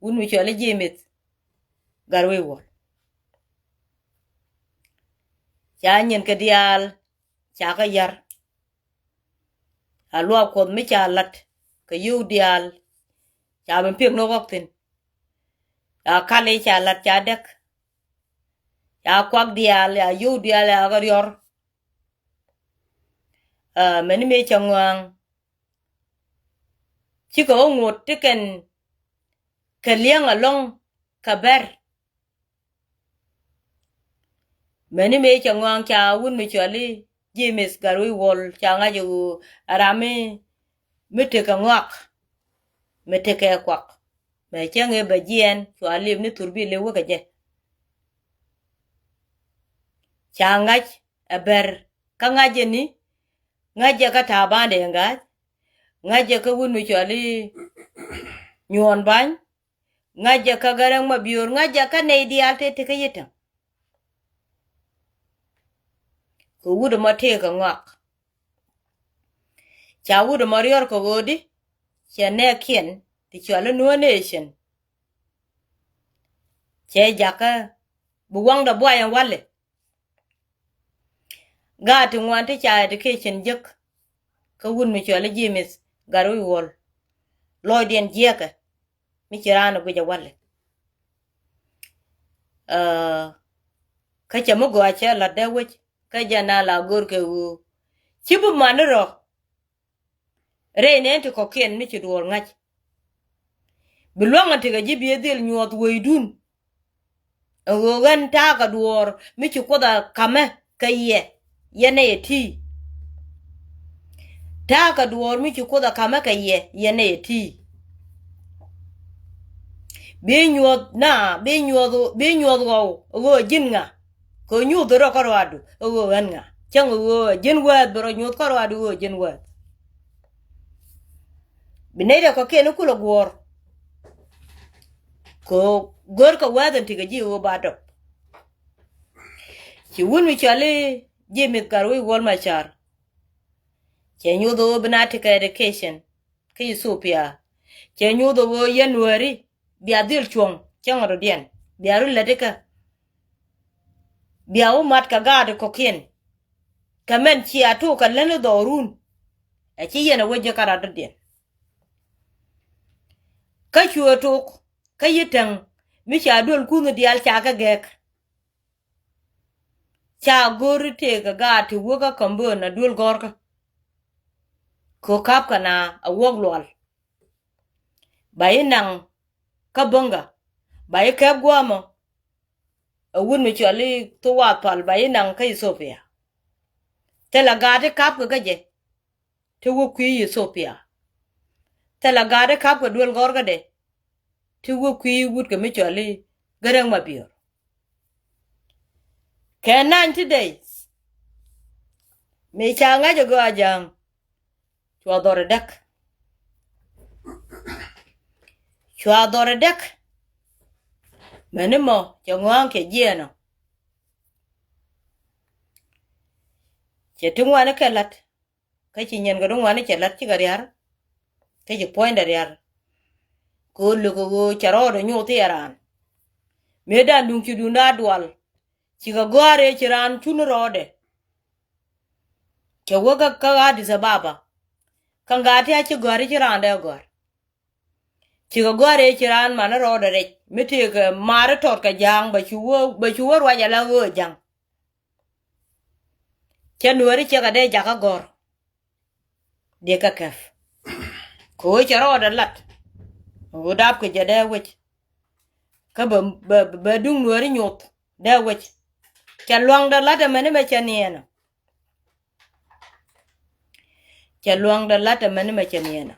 A: wun mi chali jemet garwe wol cha nyen ka dial cha ka yar alwa ko mi cha lat ka yu dial cha ben pek no waktin ya kale cha lat cha dek ya kwak dial ya yu dial ya gar yor meni me changwang chi ko ngot tiken ka liang along ka ber meni me changwang cha wun mi chali jemes garwe wol cha nga ju arame mite ka ngwak mite ka kwak me change ba Yiɛn chwalim ni turbi le waka je cha ngach aber ka ngaje ni ngaje ka tabande ngaj ngaje ka wun mi chali nyon ban ngaje ka garang mabior ngaje ka ne dial te ka yitam ko wudo mate ka ngwak cha wudo marior ko godi cha ne kien ti chwala no nation che jaka buwang da boya wale gati ngwante cha education jek ka wun mi chwala jimis garwi wol loydien jeka mi chirana buja wale ka cha mo go acha la dawech ka jana la gor ke u chibu manro re ne to ko ken mi chidwor ngach bilwanga tiga jibi edil nyuot weidun ogan ta ka duor mi chukoda kame kaye yene ti ta ka duor mi chukoda kame kaye yene ti be nyuot go jinga ko nyuot ro korwadu go ganga chang go jinwad bro nyuot korwadu go jinwad binere ko ken kulo gwor ko gor ka wadan tiga ji o bado ci wun mi chale jemit garwe wol machar che nyudo binati ka education ka Ethiopia che nyudo wo Yiɛn Nueri biadil chuong changro dien biaru ladeka biawu mat ka gade ko ken kamen ci atu ka leno dorun a ci yena woje karado dien ka chuotok ka yitang mi cha dol kunu dial cha ka gek cha gori te ka gati woga kambo na dol gorka ko kap kana a woglwal bayinang ka bonga bay ka gwamo a wun mi chali to wa pal bayinang ka Ethiopia tela gade kap ka je te wo kwi Ethiopia tela gade kap ka dol gorka de ti wo kwi wut ka mi chali garang mabior ke 90 days me changa jogo ajang chwadore dek menemo chongwan ke jeno che tungwana ke lat ka chi nyen ga dungwana che lat chi ga yar ke chi point da yar ko lu ko charo do nyu ti yaran me da dung chi dunda dual chi ga gore chi ran tun rode ke woga ka ga di sababa kan ga ta chi gore chi ran da gore chi ga gore chi ran man rode re me te ga mar tot ka jang ba chu wo wa ya la wo jang che nueri che ga de ja ka gor de ka kaf ko charo da lat wo dap ke ja de wech ka ba dung nueri nyot de wech cha luang da lat me ne me cha niena cha luang da lat me ne me cha niena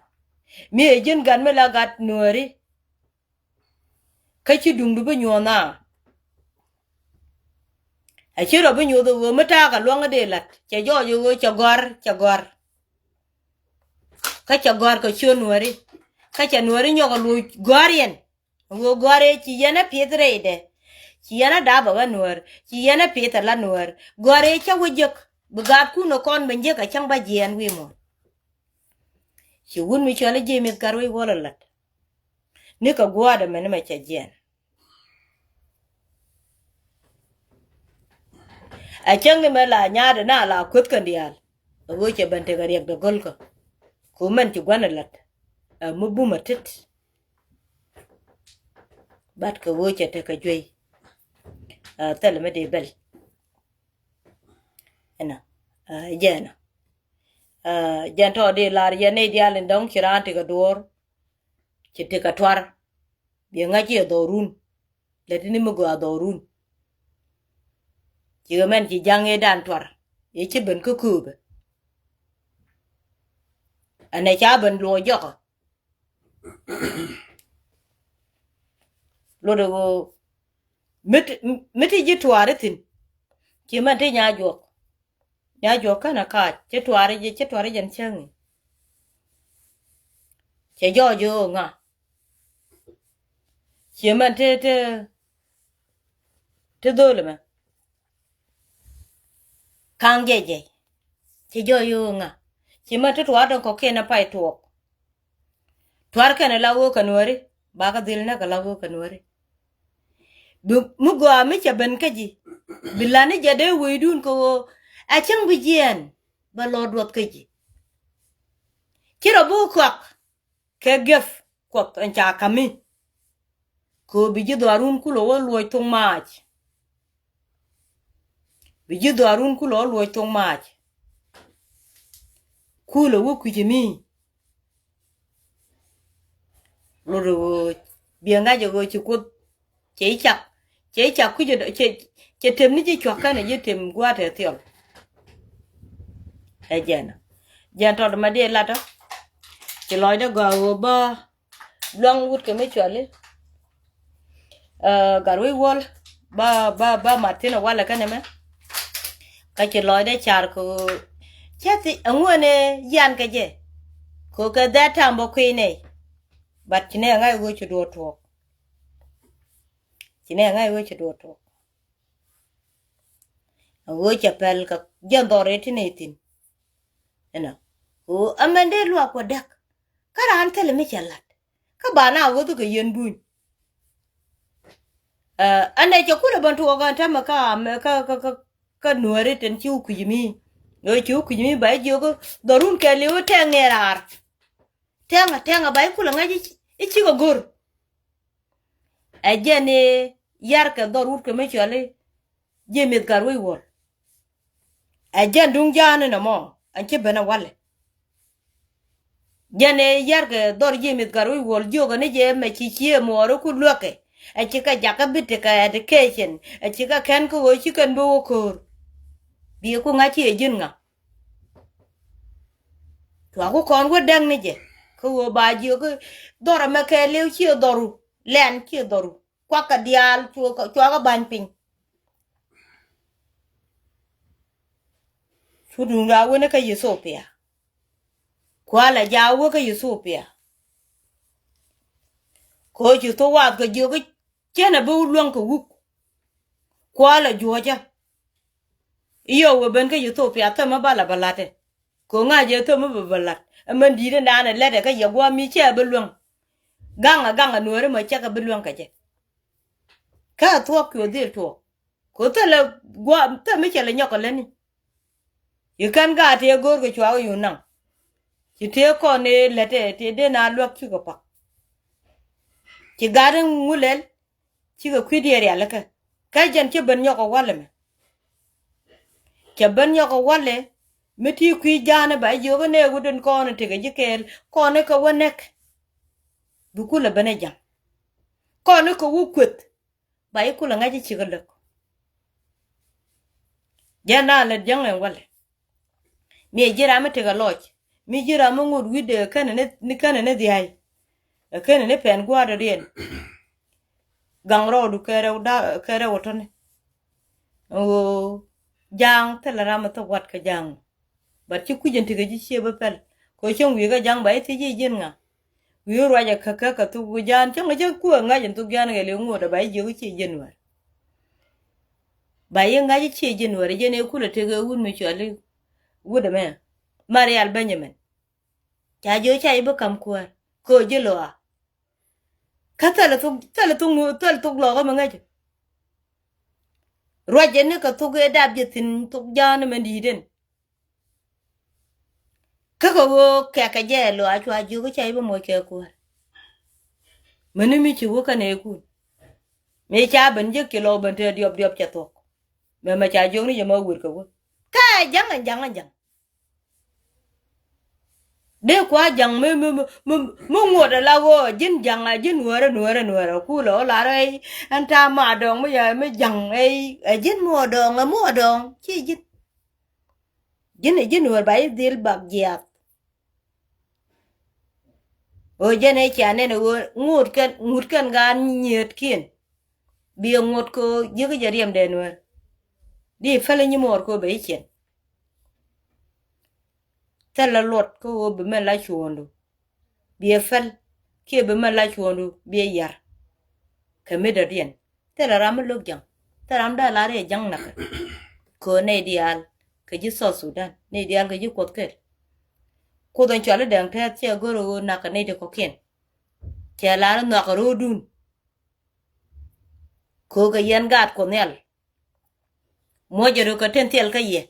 A: mi e jin gan me la gat nueri ka chi dung du bu nyona a chi ro bu nyodo wo mata ka luang de lat cha jo yo cha gor ka cha gor ka chu nueri ka cha nueri nyoga lu gorien wo gore chi yana pietre de chi yana da ba nuer chi yana pietre la nuer gore cha wujek bugat ku no kon benje ka chang ba jien wi mo chi wun mi chole je mi garwe wala lat ni ka gwada men ma cha jien a chang ni mala nyaade na la kut kan dial wo che bante ga riek de gol ko men ti gwana lat mu bu matit bat ka wo che te ka jwe tel me de bel ena jena janto de lar yene dial ndong kirante ga dor ci te ka twar bi ngaji dorun le tini mu go dorun ci men ci jange dan twar ye ci ben ko kube ane cha ben lo joko lo do mit ji tware tin ci men te nya jok kana ka ci tware jan changi ci jo nga ci men te dole ma kang je ci jo nga ci men te tware ko kena pai tuok twar kana lawo kanwari ba ka dil na ka lawo kanwari mu go ami cha ben kaji bilani jade weidun ko a chang bi Yiɛn ba lo dot kaji kiro bu kwak ke gef kwak an cha kami ko bi ji darun ku lo lo tong mach bi ji darun ku lo tong mach ku lo wo ku ji mi lo bi nga jo go chi ku che chak ku jo che tem ni ji chwa kana je tem gwa te tiol e jena janto ma de lato ci loy de go ba long wut ke me chwale garwe wol ba martina wala kana me ka ci loy de char ko chati angone yan ka je ko ka da tambo kwine bat ne ngai wo ci do to ci ne ngai wo ci do to wo ci pel ka jandore tinitin ena o amende lwa ko dak kara an tele me chalat ka bana wo to ke yen bun ane ci kula bantu ga ta maka ka nuere ten ci ku yimi no ci ku yimi ba ji go dorun ke liwo tengerar tenga ba kula ngaji ci go gor ajene yar ka dorur ke me chale jemit garwe wor ajen dung jana na mo anche bena wale jane yar ka dor jemit garwe wor joga ne je me chi mo ro ku loke achika jaka bite ka education achika ken ko chi kan bo ko bi ku ngachi ejin nga to ko kon wo dang ne je ko wo ba ji ko dora me ke lew chi doru len chi doru kwa ka dial chu ka ban pin chudu nga wo ne ka Ethiopia kwa la ja wo ka Ethiopia ko chi to wa ko jo ko chena bu luang ko wu kwa la Georgia Iyo we ben ka Ethiopia ta ma bala balate. Ko nga je to ma balat. Men di na na lede ka ye gwa mi che belwang. Ganga Nueri ma che ka belwang ka je. Ka to ko dil to. Ko ta le gwa ta mi che le nyoko le ni. You can ga te gor ko chwa yu nang. Ti te ko ne lete te de na lok ki ko pa. Ti gaden mulel ti ko kwidiere ala ka. Ka jan ke ben nyoko wale me. Ke ben nyoko wale meti kwi jana ba yoga ne wuden ko ne te ga jikel ko ne ko wonek. Du kula bene jam. Ko ne ko wukwet. Ba ikula ngaji chigale. Jana le jangen wale. Mi jira me te ga lodge. Mi jira mo ngud wide kanene ni kanene diai. Kanene pen gwada rien. Gangro du kere wotone. O jang tela rama to wat ka jang. But chi kujen tiga ji shebe pel. Ko chong wi ga jang ba ti ji jin nga. Wi ro ja ka tu gu jan chong ja ku nga jen tu gan ga le ngoda ba ji gu chi jin wa. Ba ye nga ji chi jin wa je ne kula te ga wun mi chali. Wuda me. Marial Benjamin. Cha jo cha ibu kam kuar. Ko je lo a. Ka tala tu lo ga ma nga. Roje ne ka tu ga dab je tin tu jan me di den. Kaka wo kaka je lo a chwa ju ko chai bo mo ke ko menu mi chi wo ka ne ku me cha ben je ke lo ben te diop cha to me ma cha ju ni je mo wur ko wo ka jang de kwa jang me ngo da la wo jin jang a jin nuere ku lo la rai anta ma dong me ya me jang ai jin mo dong chi jin nuer bai dil bak ya. O jene chane ne ngut kan gan nyet kin bi ngut ko yigi jariem de nuer di fele ni mor ko be chen tala lot ko be men la chuondo bi fel ke be men la chuondo bi yar ka me da dien tala ram lok jang taram da la re jang nak ko ne dial ke ji so Sudan ne dial ke ji kot ke ko don chale dang ta che goro na ka ne de ko ken che la no ka rodun ko ga yan gat ko nel mo jero ka ten tel ka ye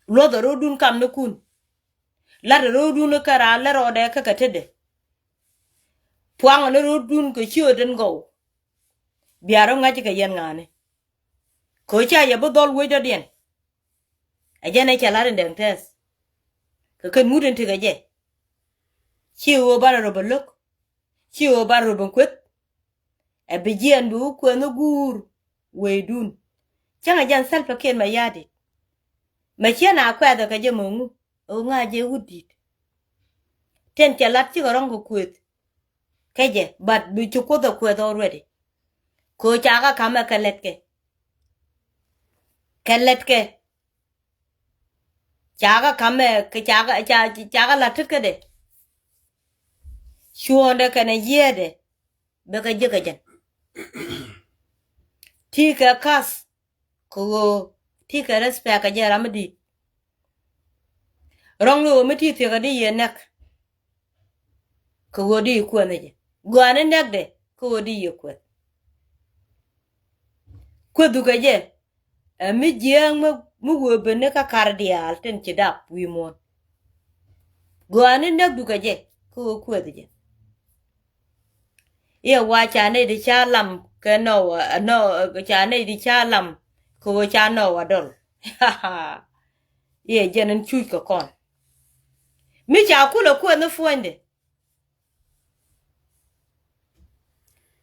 A: lo da rodun kam no kun la da rodun ka ra la ro de ka tede puang na rodun ko chio den go biaro ngaji ka yan ngane ko cha ye bo dol we da den a jene cha la den tes ka kan muden te ga je chi wo bara ro bolok chi wo bara ro bon kwet e be jien bu ko no gur we dun changa jan salpa ken ma yadi ma chena kwa da ka je mungu o nga je wudit ten chalat chi gorong ko kwet keje but bi chu ko da kwet already ko chaga kama kaletke chaga kame ke chaga latit ke de shuonde kana yede be ka je ka jan ti ka kas ko ti ka respect ka je ramadi rong lo mi ti ka di yenak ko di ku ne je gwane nek de ko di ye ku du ka je mi jeng mu wo bene ka kardial ten ci dap wi mon gwane nek du ka je ko ku de je ye wa cha ne di cha lam ke no cha ne di cha lam ko cha no wa dol ye jenen chu ko kon mi cha ku lo ku no fuende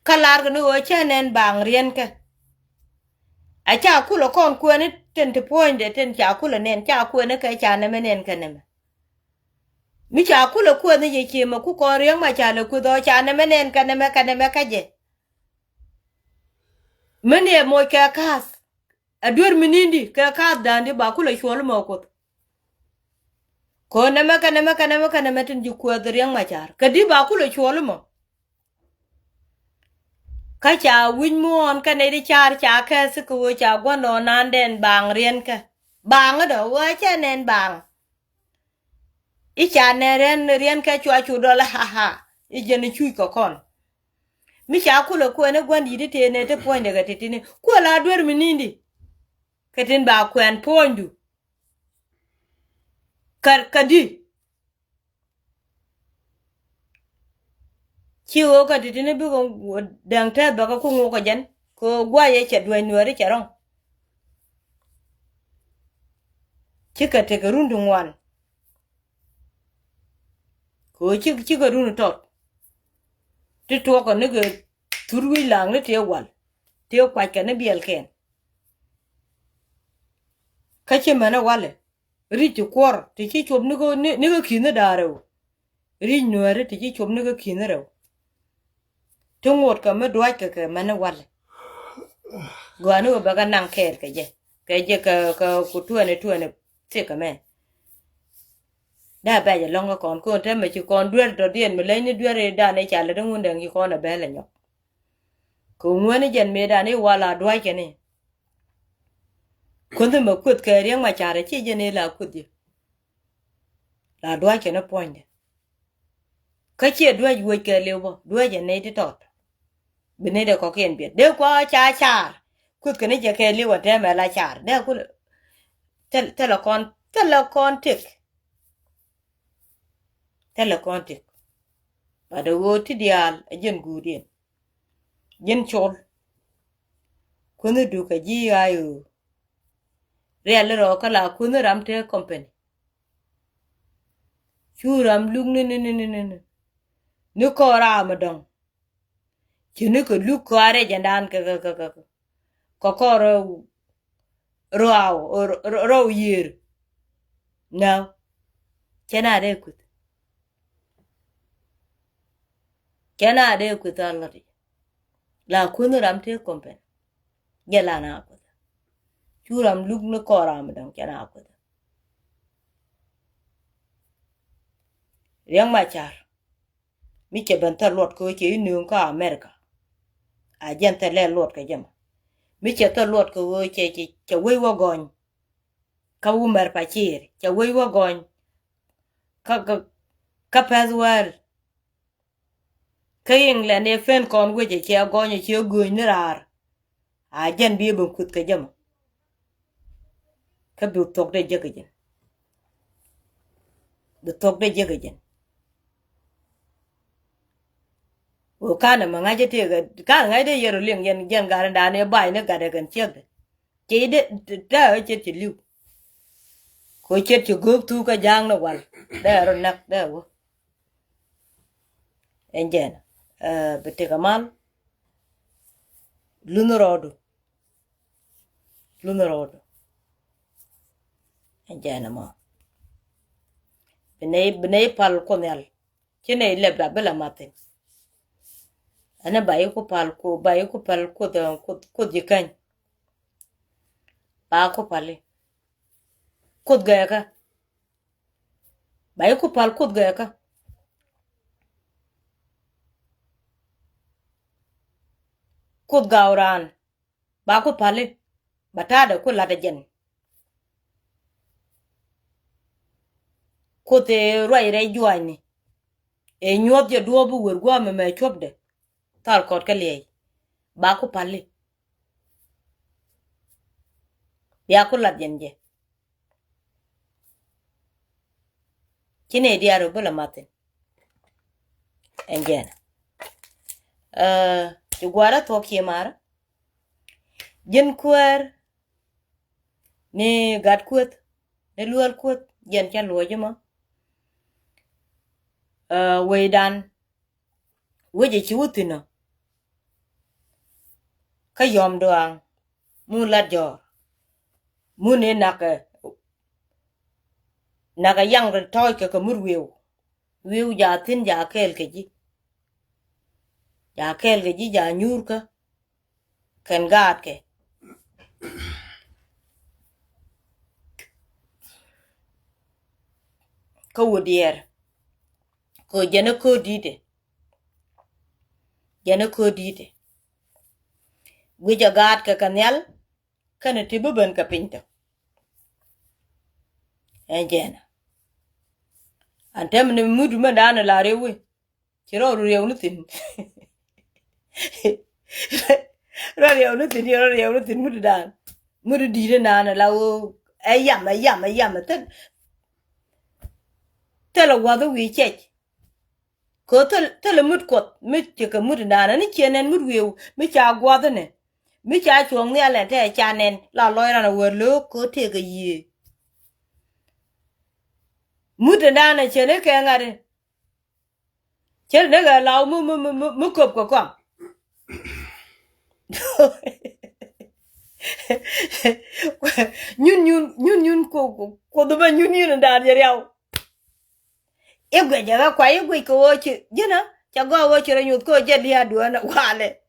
A: kalar no cha nen bang rien ka a cha ku lo kon ku ne ten te poinde ten cha ku lo nen cha ku ne ka cha ne menen ka ne mi cha ku lo ku ne ye chi ma ku ko rien ma cha lo ku do cha ne menen ka ne me ka je mene mo ka kas adur minindi ka dandi ba ku lo shol mo ko ne me ka ne ten ji ku do rien ma cha ka di ba ku lo shol mo ka cha win mon ka ne di char cha ka se ko cha gwa no nan den bang rien ka bang do wa cha nen bang I cha ne rien ka chwa chu do la ha ha I je ne chui ko kon mi cha ku lo ko ne gwan di te ne te point de ga te ne ko la dwer mi nindi ka tin ba kwen pondu ka di chi o ka te ne bi ko dang te ba ka ku ngo ko jen ko gwa ye cha dwe Nueri cha rong chi ka te ka rundu ngwan ko chi ka rundu tot ti to ko ne ga turwi lang ne te wal te kwa ka ne biel ken ka chi mana wale ri ti kwor ti chi chob ne go kine daro ri Nueri ti chi chob ne go kine ro to ngot ka me dwa ka mana wale gwanu ba ga nang ker ka je ka ku tuane te ka me da ba ya longa kon ko te me chi kon dwer to dien me le ni dwer da ne cha le ngun den ki kon ba le nyok ko ngwane jen me da ne wala dwa ke ne ko de me kut ka riang ma cha re chi je ne la kut di la dwa ke ne point ka chi dwa yu ke le bo dwa je ne ti tot be ne de ko ken bi de ko cha kut ke ne je ke le wa te me la char de ku telekon tik ba de go ti dial jen gudien jen chol kunu du ka ji ayo real ro kala kunu ram te company churam lug ne ni ko ra madong chini ko lug ko are jandan ko ro year no chena de kut alari la kunu ram te company gela na ko churam lug ni ko ra madong chena ko riang ma char mi che banta lot ko che nung ka America a jenta le lot ka jama mi che to lot ko che we wo gon ka u mer pa chir che we wo gon ka pazwar ka England e fen kon we che gon che go ni rar a jen bi bun kut ka jama ka bu tok de je jen o kana manga je te ga ka ngai de yero ling yen ga da ne bai ne ga de kan che de da che ti liu ko che ti go tu ka jang no wal da ro nak da wo enjen bete kamal lunorodo enjen ma bene pal konel chene le bla matin ana bayi ko pal ko jikan ba ko pale ko ga ka bayi ko pal ko ga ka ko gauran ba ko pale batada ko lada jen ko te roi re juani e nyot je duobu wer gwa me chopde tar kot ka le ba ko pale ya ko lad jen je kine diaro bula matin enjen ti gwara to kiemar jen kwer ni gat kwet ne luar kwet jen cha luo jema wedan weje chiwutina ka yom doang mu la jor mu ne naka yang re toy ka mur wiu ja tin ja kel ke ji ja nyur ka ken gat ke ko wodier ko jene ko dite Gwijo gat ka kanyal kana tibu ben ka pinto. Enjena. Antem ne mudu mandana la rewe. Chiro rewe nutin. Rewe nutin mudu dan. Mudu dire nana la o ayam tela wadu wi chech. Ko tela mud kot mit ka mudu nana ni chenen mudu wi mi cha gwadu ne. Mi cha chuong ne ala te chanen la loira na werlo ko te ga yi. Mudu nana chene ke ngare. Chene ga law mu kop ko kom. Nyun ko do ba nyun ndar jeriaw. Egwe jaga kwa egwe ko wochi jina chago wochi ranyu ko jadi aduana wale.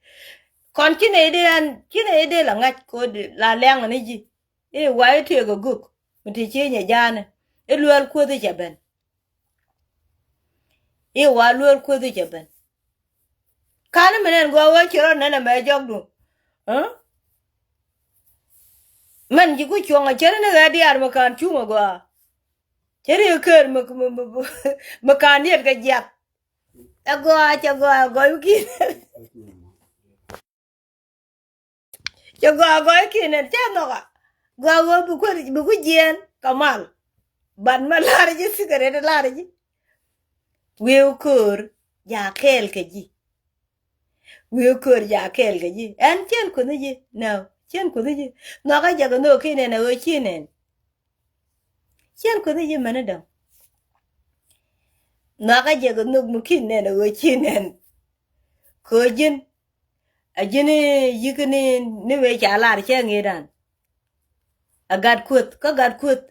A: Kon kine ide la ngach ko la leng ni ji. E wa te go guk. Muti chenye jana. E luel ko de jaben. E wa luel ko de jaben. Kana menen go wochi ro nana ma jogdu. Huh? Man ji ku chonga chere ne ga diar makan chuma go. Chere ker makan yet ga jap. Go ki. Go ki ne te no ga. Go bu ku Yiɛn kamal. Ban ma lare ji sigare lare ji. Weu kur ya kel ke ji. Weu kur ya kel ke ji. En chen ku ni ji. No, chen ku ni ji. No ga jaga no ki ne na o chinen. Chen ku ni ji manadam. No ga jaga no mu ki ne na o chinen. Ko jin ajini yikini ni we cha lar che ngidan. Agad kut ka gad kut.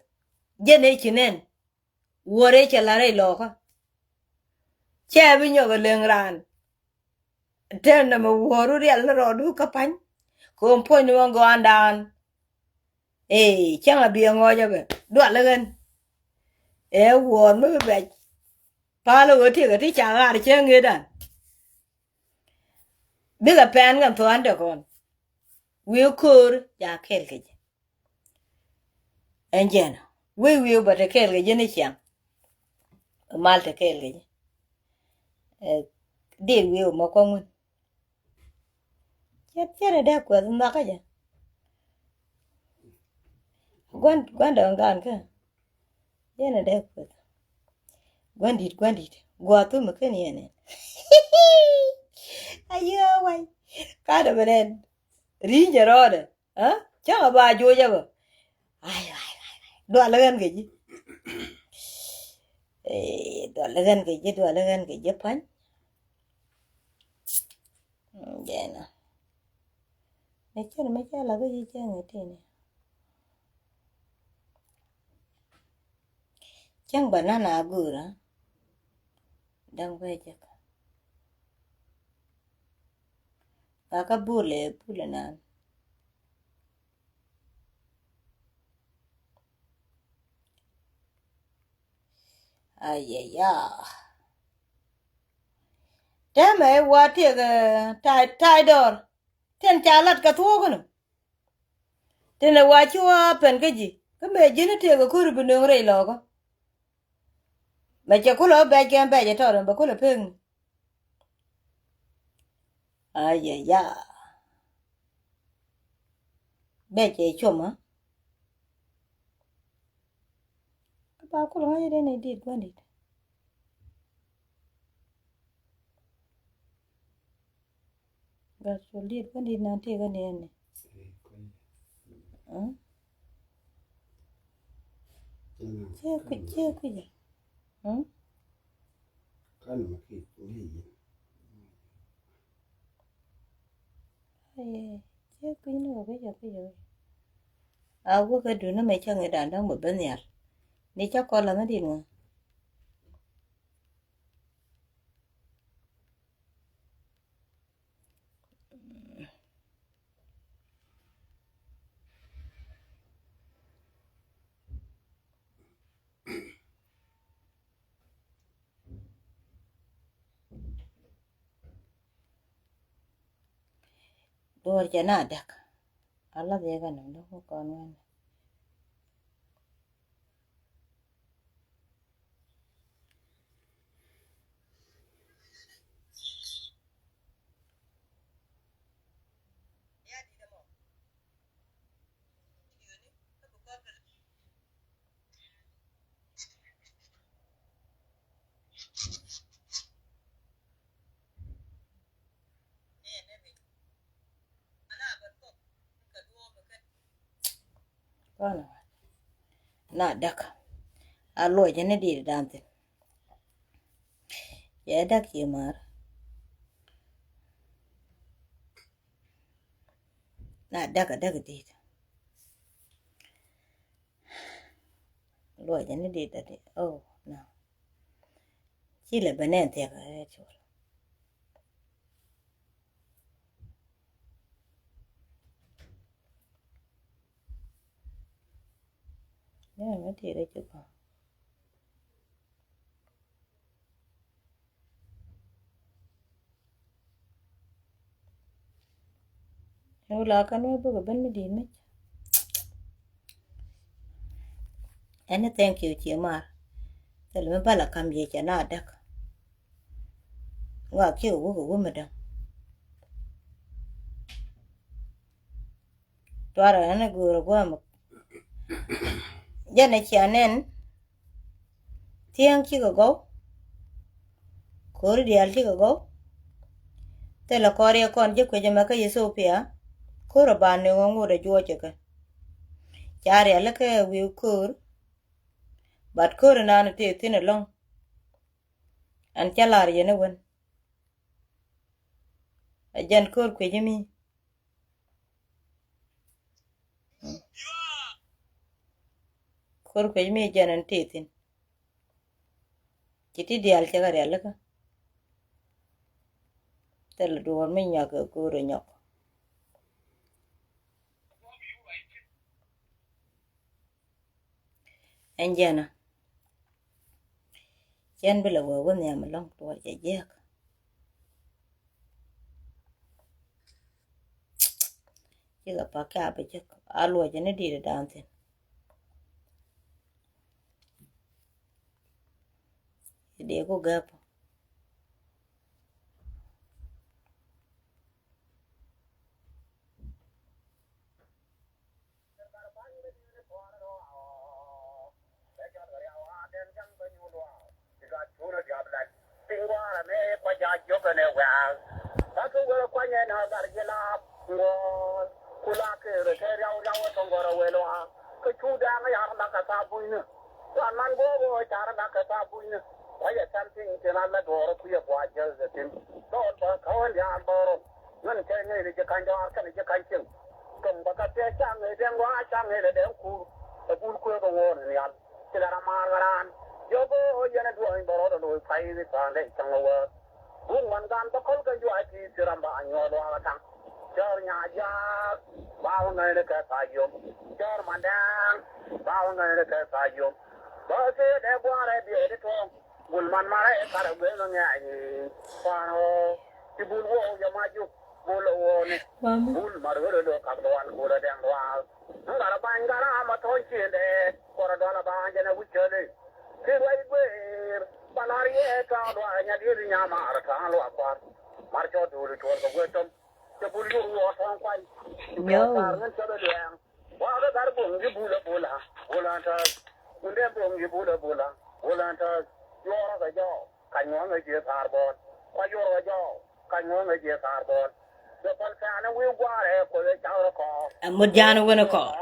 A: Jene chinen. Wore cha lare lo ka. Che bi nyo ga lengran. Ten na ma woru real na rodu kapany. Ko mpo ni wango andan. Changa bi ngoja be. Dwa legen. Wor me be. Palo wote ga ti cha gar che ngidan. Biga pen gan to ande kon. Weu kur ya kel ke. Enjena. Weu ba te kel ke ni chiang. Mal te kel ke. Dir weu mo ko ngun. Chere da ko na ka ja. Gwan da ngan ka. Yena da ko. Gwandit. Gwa tu me ken yene. Ayo wai. Kada benen. Rinja rode. Ha? Changa ba joja ba. Ai. Do alagan ke ji. Do alagan ke ji pan. Jena. Me cha la ga ji changa tene. Chang banana agura. Dang ba ja. Kaka bule nan. Ayaya. Teme wati ga tai dor. Ten chalat ka thuogono. Tene wachi wa pen ka ji. Ka me jini te ga kuru binung rei logo. Me cha kulo be ken be ja toron ba kulo peng. Ayaya. Be che choma. Ba kulo ha yede ne dit gwandit. Ga so dit gwandit na te ga ne. Che ku ja.
F: Kan ma ki ni.
A: Che ku no ga ja ku ja. Wo ga du na me cha ngi dan dang mo ben yar. Ni cha ko la na din ngo. đuổi cho nó đặc Allah dia kan nó không còn ngon con nó đặc lùi cho nó đi đàn tiền vậy đặc gì mà nó đặc đi lùi cho nó đi đi oh no chỉ là bên này thì cái chỗ nên nó thì cái chỗ nó là cái nó bữa bên mới đi mất anh thank you chị mà thế là mới bảo là cầm gì cho nó đặc ngõ kêu của mình đâu toa rồi nó gửi qua một giờ này chị nên tiếng chỉ có gấu cố Diaal chỉ có gấu thế là có riêng con chứ cái mà cái số phía cố rồi bạn này ngon rồi chua chứ cái chả riêng là cái view cố bát cố rồi nào thì nó long anh chả là gì nữa quên dân cố cái gì mi cố cái mi dân anh thì chỉ Diaal chứ cái riêng là cái thế là đồ mình nhạc ở cố rồi nhóc anh giờ nè chân bây giờ vừa nhà mình long tuổi chạy giết chứ gặp bà cả bây giờ alo cho nó đi được đàn tiền để cô gặp một gia nó quên có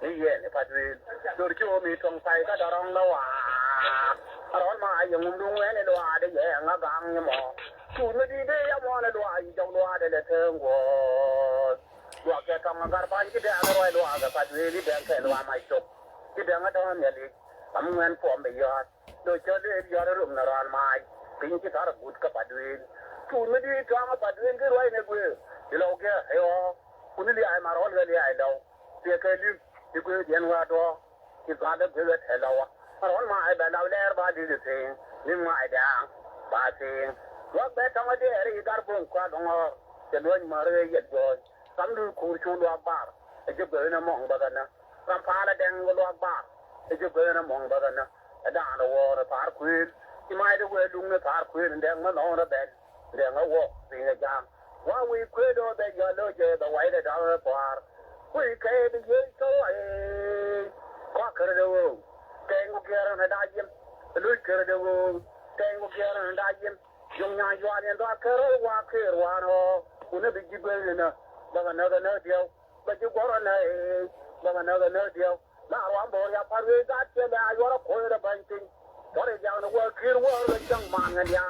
B: Yiɛn padwe dur chu mi tong sai ka darong la wa ron ma yung dung wen lo ade ye nga gang ni mo chu ni di de ya mo na lo ai jong lo ade le theng wo wa ke tong gar pa ki de ana roi lo aga padwe li de ke lo mai chok ki de nga dong ne li am nguen pom be ya do che de ya rum na ran mai pin ki tar gut ka padwe chu ni di tong padwe ki roi ne gwe lo ke yo kun li ai ma ron le ai lo te ke li di gwe den wa do ki ga de gwe te lo wa ron ma ai ba la Läär ba di de te ni ma ai da ba te wa be tong de ri gar bon kwa dong te lo ma re ye do sam du ku chu lo ba e je gwe na mong ba ga na ram pa la den lo ba e je gwe na mong ba ga na da na wo na par ku ki mai de gwe lung na par ku den ma no na be de nga wo ri na jam wa we ku do be ya lo je da wai de da par we ke bi ye so ai kwa kar de wo tengo kera na da yim lu kera de wo tengo kera na da yim yung nya yo ne da kera wa kera wa no una bi ji be na ba na na dio ba ji goro na ba na na dio na wa bo ya par we ga che da yo ro ko da ban tin ko re ja na wa kera wa ra jang ma nga ya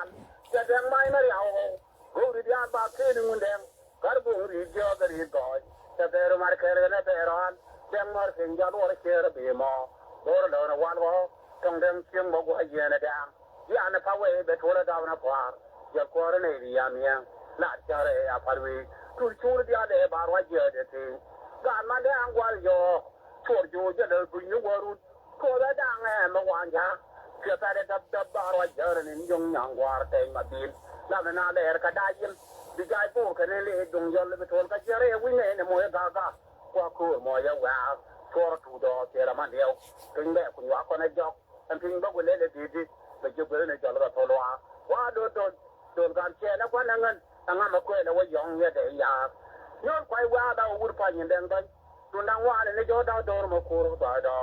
B: ja dang mai na ya go ri ya ba ke ni mun dem kar bo ri jo ga ri go ta pero mar kera na pero an dang mar sin ja do ra kera be mo bor lo na wan wo tong dang chiang mo go ye na da ya na pa we be thola da na par ya ko ra ne ri ya mia la cha re ya par we tu chu ri ya de ba wa je de te ga ma de ang wa yo chu ju je de bu ni wo ru ko da da nge ma wan ja ke ta de dab ba wa je re ni yong nyang war te ma bin la na Läär ka da yin di ga pu ka ne le dong yo le be thol ka je re wi ne mo ya ga kwa ko mo ya wa for tu do te ra man dio tin be ku wa ko na jok an tin ba ku le le di be ju be ne jal ba to lo wa do gan che na kwa na ngan anga ma ko na wa yong ye de ya yon kwai wa da wur pa nyin den ban tu na wa ne jo da do mo ko ro da da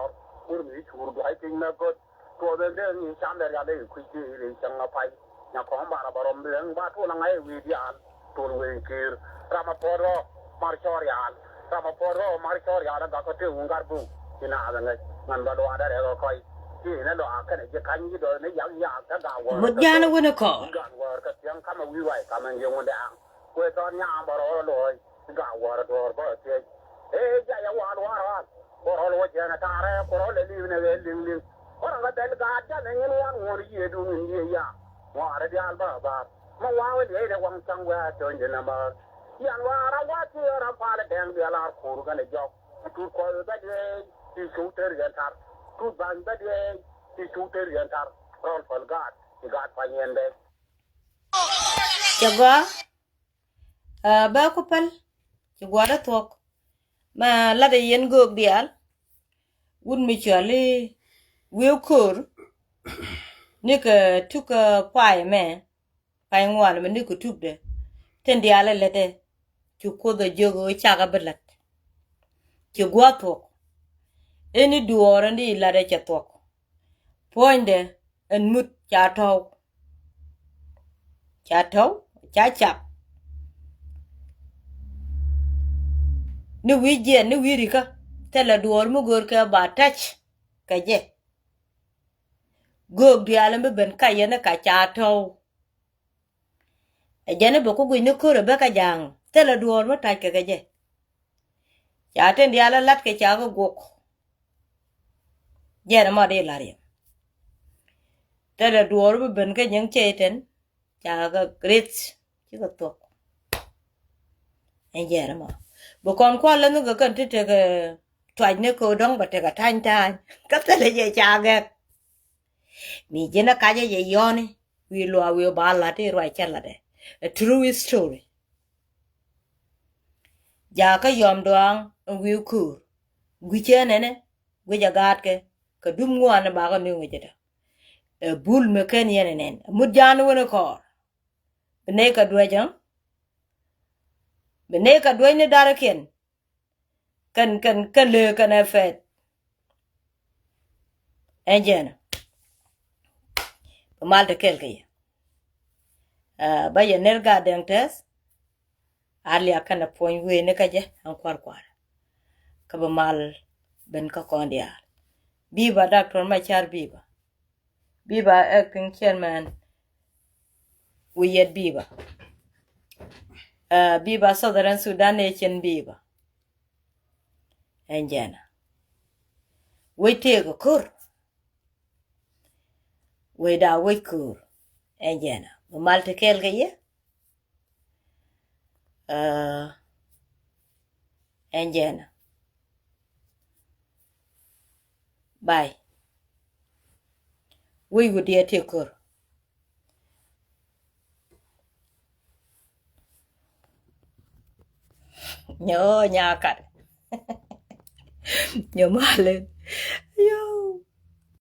B: wur mi chu do ai tin na ko to be de ni sam da ya le ku ji le chang na pai na ko ba ra ba rom leng ba tu na ngai wi dial tu we kir ra ma po ro mar chorial sama poro mar chor ya da ko te ungar bu ina da ngan ba do ada re ko koi ki na do aka ne je kan ji do ne yang ya ta ga wo
A: Một gia nó quên ko.
B: ga wo ka yang ka ma wi wai ka man ye won da ko to nya ba ro lo ga wo do ba te ja ya wa ko ro lo je na ta re ko ro le li ne le ling ko ra da ga ja ne ni wa ngor ye du ni ye ya wa ra di al ba ma wa we de wang chang wa to je na ba yan wa ra wa ti ra pa le dang bi ala ko ga ne jo tu ko ba de ti su ter yan tar tu ban ba de ti su ter yan tar ron fal gat ti gat pa yen de
A: Chagwa. Ba ko pal. Chagwa da tok. Ma la de yen go Diaal. Wun mi chali. Wiu kur. Nika tuka pai me. Pai ngwan me niku tuk de. Ten Diaal le de. Chuko the jogo chaga belat. Chagwa tok. Any duor and the lade chatok. Point de and mut chatao. Chatao? Chachap. Ni wije ni wirika. Tela duor mu gor ka ba touch. Kaje. Gog Diaal mbe ben kayene ka chatao. Ejane boko gwi ni kore beka jang. Tela duor mu touch kaje. Chaten Diaal lat ke chaga gok. Jere ma de lariya. Tela duor mbe ben ka nyang cheten. Chaga grits. Chika tok. Jere ma. Bukon kwa lanu ga kan tite ga tuaj ne ko dong ba te ga tan tan. Kaptele je chaga. Mi jena kaje je yoni. We lo we ba la te roi chala de. A true story. Ja ka yom doang we kur. Gwiche nene. Gwe gat ke. Ka dum ngwan ba ga nu ngejeda. Bul me ken yene nen. Mudjanu wona kor. Bene ka dwejang. Bene ka dwejne daraken. Kan le kan afet. Enjena. Mal de kelke. Ba ye nerga den test. Ali akana point we ne kaje an kwar. Ka ba mal ben ka kon Diaal biba Dr. Machar biba acting chairman Yiɛn biba Southern Sudan nation biba enjana we take a kur we da we kur enjana malte kel ga ye enjana bye we would ye take kur nyo nyakat nyo malen yo